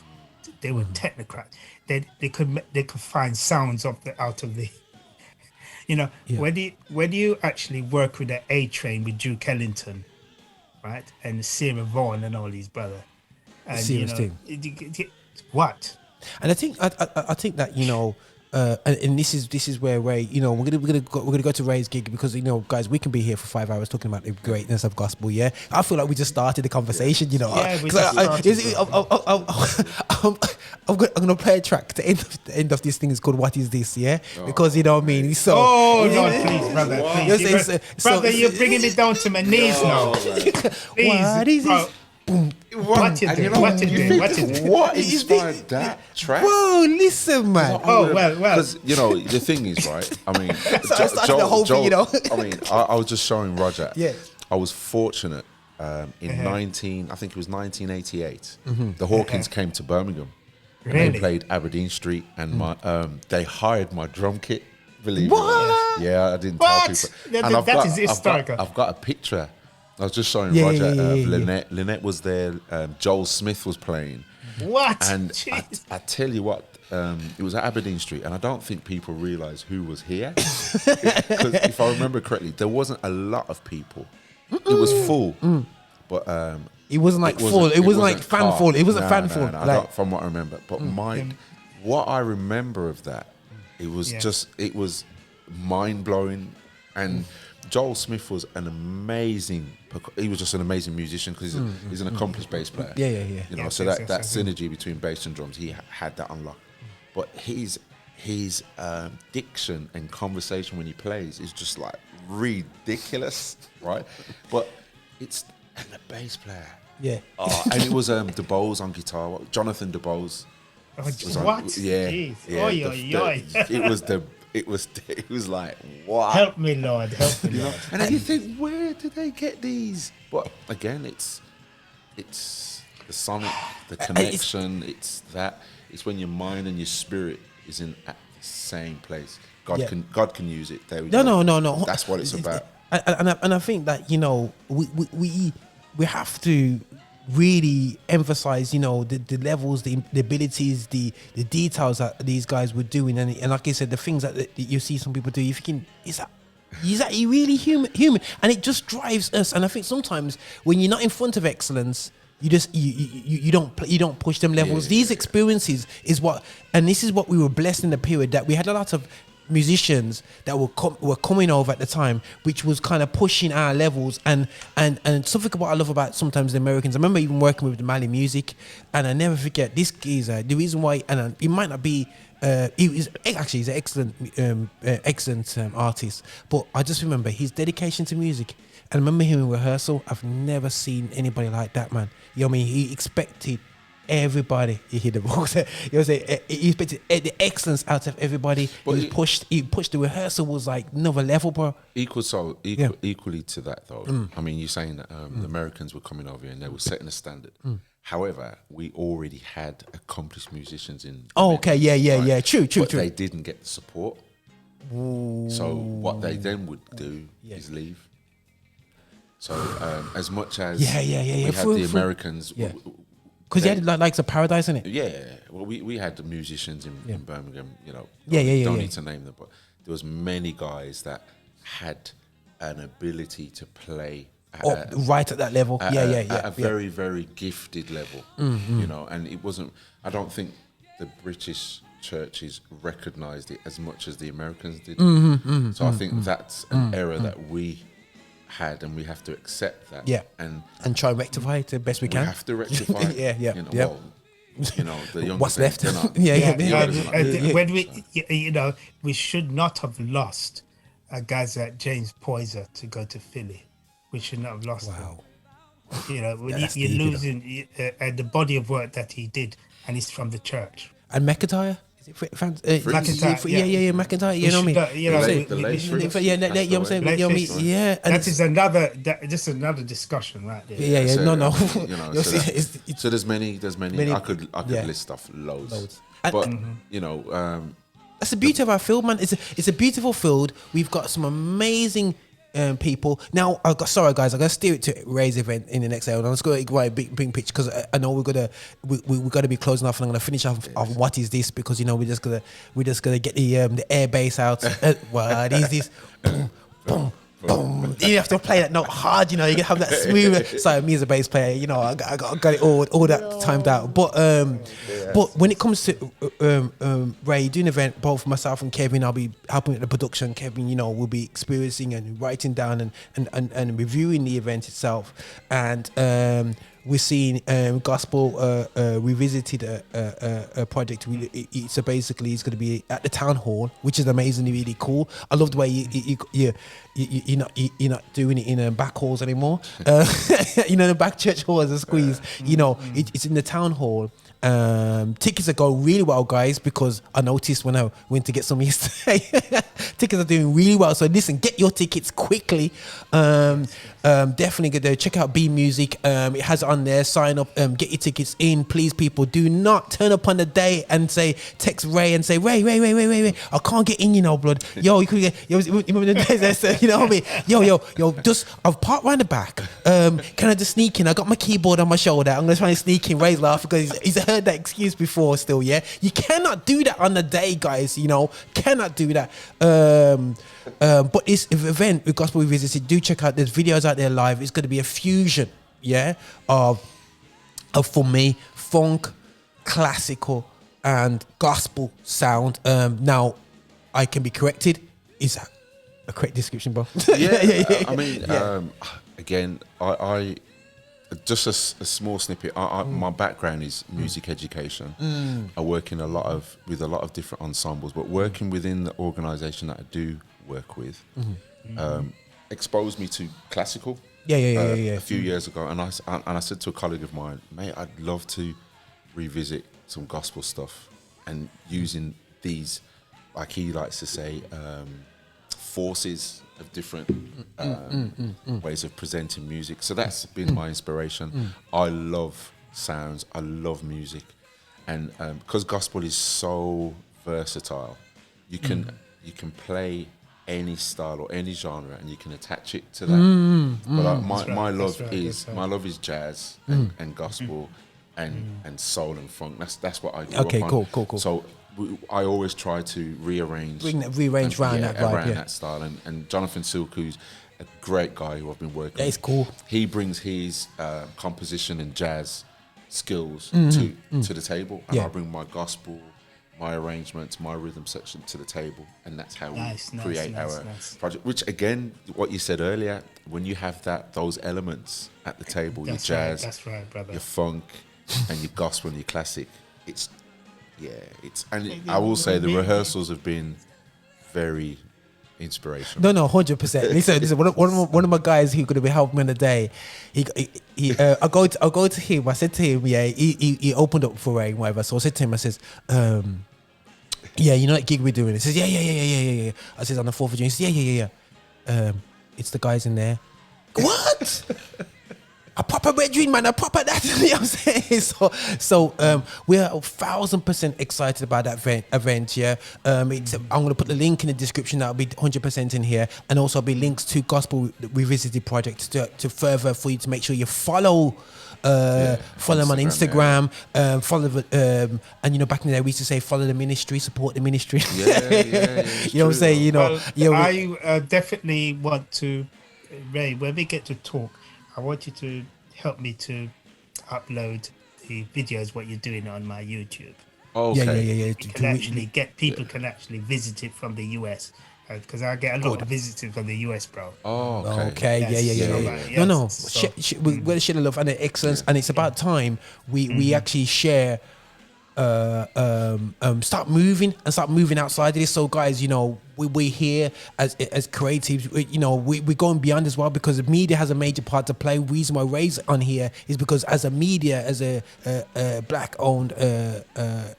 E: They were technocrats. They could find sounds out of the, when you actually work with the A Train with Duke Ellington, right, and Sarah Vaughan and all these brothers, and
A: serious thing.
E: What?
A: And I think that and this is where Ray, we're gonna go to Ray's gig, because guys, we can be here for 5 hours talking about the greatness of gospel. Yeah, I feel like we just started the conversation. We just I'm gonna play a track. The end of this thing is called "What Is This?" Yeah, because you know what I mean. So
E: please, brother, brother, you're bringing me down to my knees now. Please,
A: what is this?
E: Boom. What
F: inspired that track?
A: Whoa, listen, man.
E: Well.
F: Because the thing is, right? I mean, I was just showing Roger.
A: Yeah.
F: I was fortunate. In 1988, the Hawkins came to Birmingham. And they played Aberdeen Street, and they hired my drum kit. Believe it or not. Yeah, I didn't tell people. And
E: that is historical.
F: I've got a picture. I was just showing Roger. Lynette. Lynette was there. Joel Smith was playing.
E: What?
F: And I tell you what, it was at Aberdeen Street, and I don't think people realise who was here. Because if I remember correctly, there wasn't a lot of people. It was full, but
A: it wasn't like full. It wasn't like fan full. It wasn't fan full.
F: No, from what I remember. But what I remember of that, it was just, it was mind blowing. And Joel Smith was an amazing. He was just an amazing musician because he's an accomplished bass player.
A: Yeah.
F: You know,
E: Yes,
F: so
E: yes,
F: that
E: yes,
F: synergy between bass and drums, he had that unlocked. But his diction and conversation when he plays is just like ridiculous, right? But it's and the bass player.
A: Yeah.
F: And it was DeBose on guitar. Jonathan DeBose. Was on,
E: What?
F: Yeah.
E: Jeez.
F: Yeah.
E: Oi, oi, oi.
F: It was like, wow.
E: Help me, Lord. Help me, Lord.
F: And then you think, where did they get these? But again, it's the sonic, the connection. It's when your mind and your spirit is in at the same place. God can use it. There we go.
A: No.
F: That's what it's about.
A: And I think that, you know, we have to really emphasize, you know, the levels, the abilities, the details that these guys were doing, and like I said, the things that you see some people do, you're thinking, is that really human? And it just drives us. And I think sometimes when you're not in front of excellence, you just you don't push them levels. These experiences is what, and this is what we were blessed in the period, that we had a lot of musicians that were coming over at the time, which was kind of pushing our levels, and something what I love about sometimes the Americans. I remember even working with the Mali music, and I never forget this geezer. The reason why, and it might not be, he's an excellent artist, but I just remember his dedication to music. And I remember him in rehearsal. I've never seen anybody like that, man. You know what I mean? He expected everybody. You hear the voice. You know, he expected the excellence out of everybody.
F: But
A: he pushed the rehearsal was like another level, bro.
F: Equally to that though. I mean, you're saying that the Americans were coming over here and they were setting a standard. However, we already had accomplished musicians in.
A: Oh, okay, yeah. True.
F: But they didn't get the support. Ooh. So what they then would do is leave. So as much as we had the Americans.
A: Because you had like the Paradise in it.
F: Yeah. Well, we had the musicians in Birmingham, you know. Don't need to name them, but there was many guys that had an ability to play
A: right at that level. At
F: a very, very gifted level, you know. And it wasn't. I don't think the British churches recognised it as much as the Americans did. So I think that's an error that we had, and we have to accept that. And
A: try and rectify it the best we can.
F: We have to rectify it. You know, well, you know, the young
A: what's left.
E: When we, you know, we should not have lost guys like James Poyser to go to Philly. We should not have lost him. You know, when you're losing the body of work that he did, and he's from the church.
A: And McIntyre.
E: McIntyre,
A: McIntyre. You know what I mean? Yeah, and
E: that is another discussion right there.
A: Yeah.
F: So,
A: no.
F: You know, so there's many. I could list off loads. But you know,
A: that's the beauty of our field, man. It's a beautiful field. We've got some amazing people. Now, sorry guys, I'm gonna steer it to Ray's event in the next hour. I'm just gonna go right big pitch because I know we're gonna be closing off, and I'm gonna finish off what is this, because you know we're just gonna get the air bass out. What is this? Boom, boom. Boom. You have to play that note hard, you know. You can have that smooth. So me as a bass player, you know, I got it all that timed out. But when it comes to Ray doing an event, both myself and Kevin, I'll be helping with the production. Kevin, you know, will be experiencing and writing down and reviewing the event itself. And we're seeing Gospel Revisited a project. So basically, it's going to be at the town hall, which is amazingly really cool. I love the way you're not doing it in back halls anymore. You know, the back church hall is a squeeze. You know, it's in the town hall. Tickets are going really well, guys, because I noticed when I went to get some yesterday, tickets are doing really well. So listen, get your tickets quickly. Definitely go there. Check out B Music. It has it on there. Sign up. Get your tickets in, please, people. Do not turn up on the day and text Ray and say, Ray, I can't get in, you know, blood. Yo, you could get. You remember the days I said, you know what I mean? Yo, just I've parked round the back. Can I just sneak in? I got my keyboard on my shoulder. I'm gonna try and sneak in. Ray's laughing because he's heard that excuse before. Still, yeah. You cannot do that on the day, guys. You know, cannot do that. But this event with Gospel Revisited, do check out. There's videos out there live. It's going to be a fusion, of for me, funk, classical, and gospel sound. Now, I can be corrected. It's a quick description, bro.
F: I mean, again, I just a small snippet. My background is music education. I work in with a lot of different ensembles, but working within the organisation that I do work with exposed me to classical. A few years ago, and I said to a colleague of mine, mate, I'd love to revisit some gospel stuff and using these, like he likes to say, forces of different ways of presenting music. So that's been my inspiration. I love sounds, I love music, and because gospel is so versatile, you can play any style or any genre and you can attach it to that. But my love is jazz and gospel and soul and funk. That's what I grew up on.
A: Cool. So
F: I always try to rearrange
A: around that vibe,
F: that style. And Jonathan Silk, who's a great guy who I've been working with.
A: It's cool.
F: He brings his composition and jazz skills to the table, and I bring my gospel, my arrangements, my rhythm section to the table, and that's how we create our project. Which again, what you said earlier, when you have those elements at the table, your jazz,
E: that's right, brother.
F: your funk, and your gospel and your classic, I will say the rehearsals have been very inspirational.
A: No, 100%. Listen. One of my guys who could have been helping me on the day. I'll go to him. I said to him, he opened up for Ray, whatever. So I said to him, I says, you know that gig we're doing? He says, yeah. I says on the 4th of June. He says, yeah. It's the guys in there. What? A proper red dream, man, a proper that. You know what I'm saying? So we're 1,000% excited about that event. Yeah, I'm gonna put the link in the description. That'll be 100% in here, and also be links to Gospel Revisited projects to further for you to make sure you follow. Follow them on Instagram. Follow and back in the day we used to say follow the ministry, support the ministry.
F: You
A: know what I'm saying?
E: I definitely want to, Ray. When we get to talk, I want you to help me to upload the videos what you're doing on my YouTube.
F: Okay.
E: People can actually visit it from the US. Because I get a lot of visitors from the US, bro.
F: Oh,
A: okay. Yeah. No. We're share the love and the excellence, and it's about time we actually share. Start moving outside of this. So guys, we're here as creatives. We're going beyond as well, because the media has a major part to play. The reason why Ray's on here is because as a media, as a black owned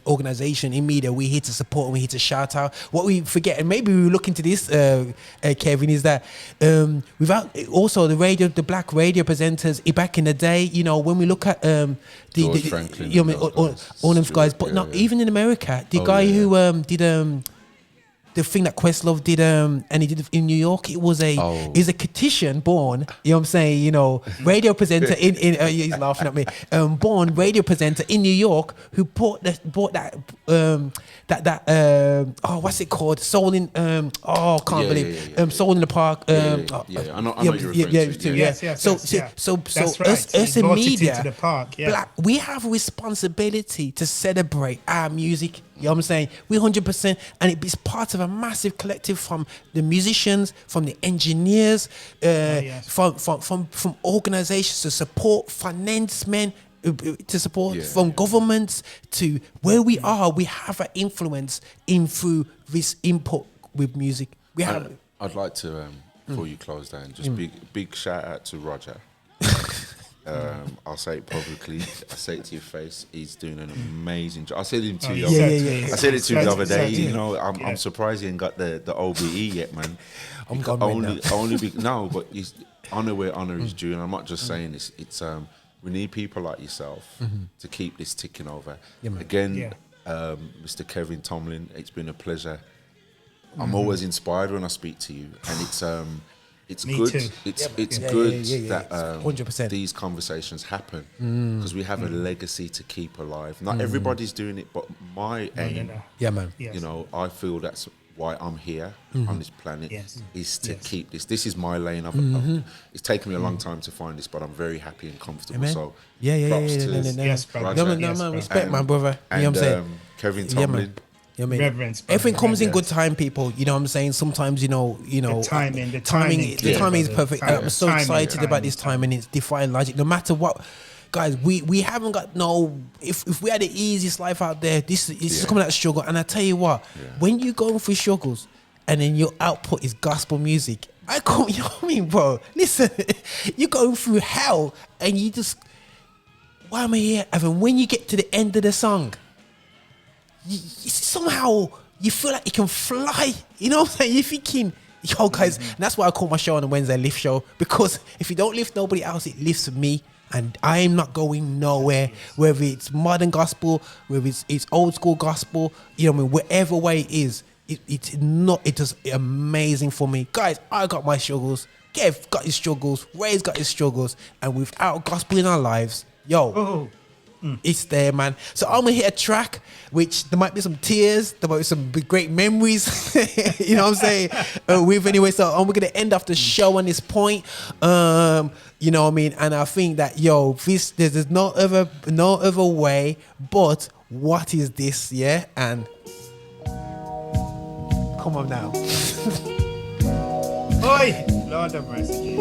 A: organization in media, we're here to support and we're here to shout out. What we forget, and maybe we look into this, Kevin, is that without also the black radio presenters back in the day, when we look at
F: George Franklin,
A: all them guys, but not even in America. The guy who did the thing that Questlove did, and he did it in New York. It was a petition born. You know what I'm saying? Radio presenter in he's laughing at me. Born radio presenter in New York who bought that what's it called? Soul in can't believe Soul in the Park.
F: I know you're referring to.
E: Yes.
A: So
E: right.
A: us in media,
E: the park,
A: black, we have a responsibility to celebrate our music. You know what I'm saying? We 100%, and it's part of a massive collective from the musicians, from the engineers, from organizations to support, finance men to support, from governments to where we are. We have an influence through this input with music.
F: I'd like to, before you close down, just big shout out to Roger. I'll say it publicly. I say it to your face. He's doing an amazing job. I said it to you. I said it to you the other day. I'm surprised he ain't got the OBE yet, man. But he's honor where honor is due, and I'm not just saying this. It's we need people like yourself to keep this ticking over. Again, Mr. Kevin Tomlin, it's been a pleasure. I'm always inspired when I speak to you, and it's
E: Me
F: good.
E: too.
F: It's good that
A: 100%.
F: these conversations happen because we have a legacy to keep alive. Not everybody's doing it, but my aim, I feel that's why I'm here on this planet is to keep this. This is my lane. It's taken me a long time to find this, but I'm very happy and comfortable. So
E: Yes, brother.
A: No, man, respect, my brother.
F: And,
A: you know what I'm saying?
F: Kevin Tomlin,
A: You know what I mean?
E: Reverence, brother,
A: everything comes in
E: reverence.
A: good time, people. You know what I'm saying? Sometimes, the timing is perfect. And I'm so excited about this time, and it's defying logic. No matter what, guys, we haven't got no. If we had the easiest life out there, this is coming out of struggle. And I tell you what, when you go through struggles, and then your output is gospel music, you know what I mean, bro? Listen, you go through hell, and you just, why am I here? And then when you get to the end of the song, somehow you feel like you can fly. You know what I'm saying? You're thinking, yo, guys, and that's why I call my show on the Wednesday Lift Show, because if you don't lift nobody else, it lifts me, and I'm not going nowhere. Whether it's modern gospel, whether it's old school gospel, you know what I mean, whatever way it is, it's just amazing for me. Guys, I got my struggles, Kev got his struggles, Ray's got his struggles, and without gospel in our lives, it's there, man. So I'm gonna hit a track which there might be some tears, there might be some great memories, you know what I'm saying, with anyway. So we're gonna end off the show on this point, you know what I mean. And I think that there's no other way but what is this, yeah? And come on now.
E: Oi, Lord have mercy.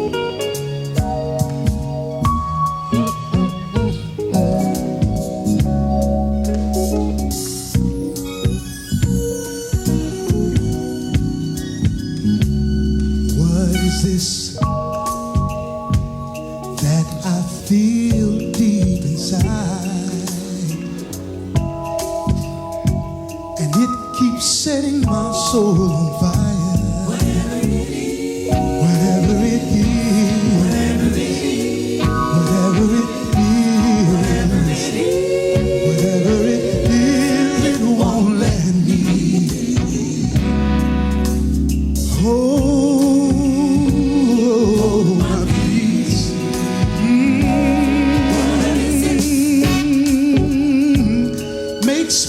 H: This that I feel deep inside, and it keeps setting my soul on fire. Whatever it is, whatever it is, whatever it is, whatever it is, whatever it is, it won't let me.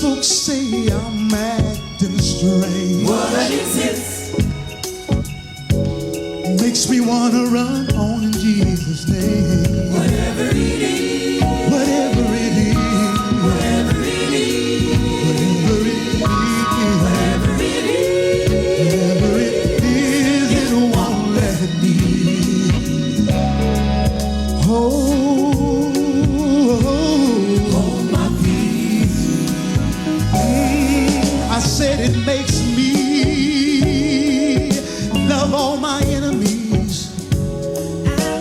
H: Folks say I'm acting strange. What is this? Makes me wanna run on in Jesus' name. Whatever it is, whatever it is, whatever it is, whatever it is, whatever it is, whatever it is, it won't let me. Hold my peace. I said it makes me love all my enemies.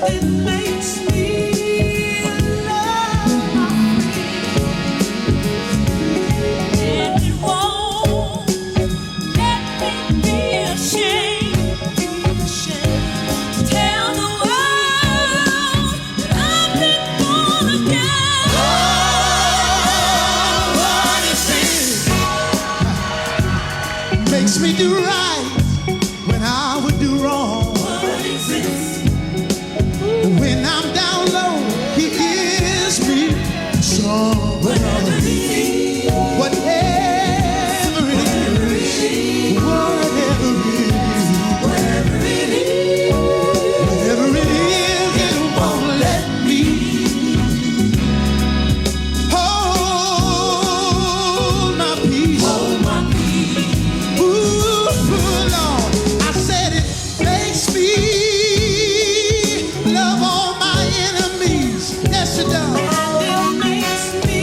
H: And it makes me love my friends. And it won't let me be ashamed. Tell the world that I've been born again. What is this? Makes me do right when I would do wrong. What is this? When I'm down low, he gives me strong. Whatever it is, whatever it is, whatever it is, whatever it is, whatever it is, it won't let me hold my peace. Hold my peace. Ooh, Lord, I said it makes me love all my enemies. Yes, it does. And it makes me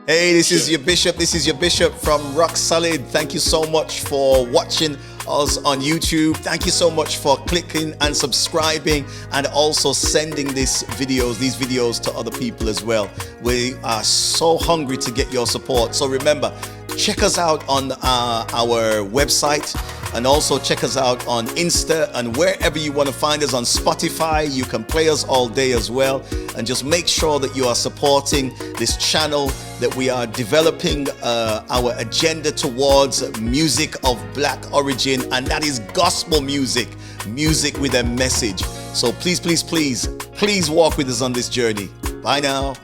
I: Hey, this is your Bishop. This is your Bishop from Rock Solid. Thank you so much for watching us on YouTube. Thank you so much for clicking and subscribing and also sending these videos to other people as well. We are so hungry to get your support. So remember, check us out on our website, and also check us out on Insta and wherever you want to find us on Spotify. You can play us all day as well. And just make sure that you are supporting this channel, that we are developing our agenda towards music of black origin, and that is gospel music with a message. So please walk with us on this journey. Bye now.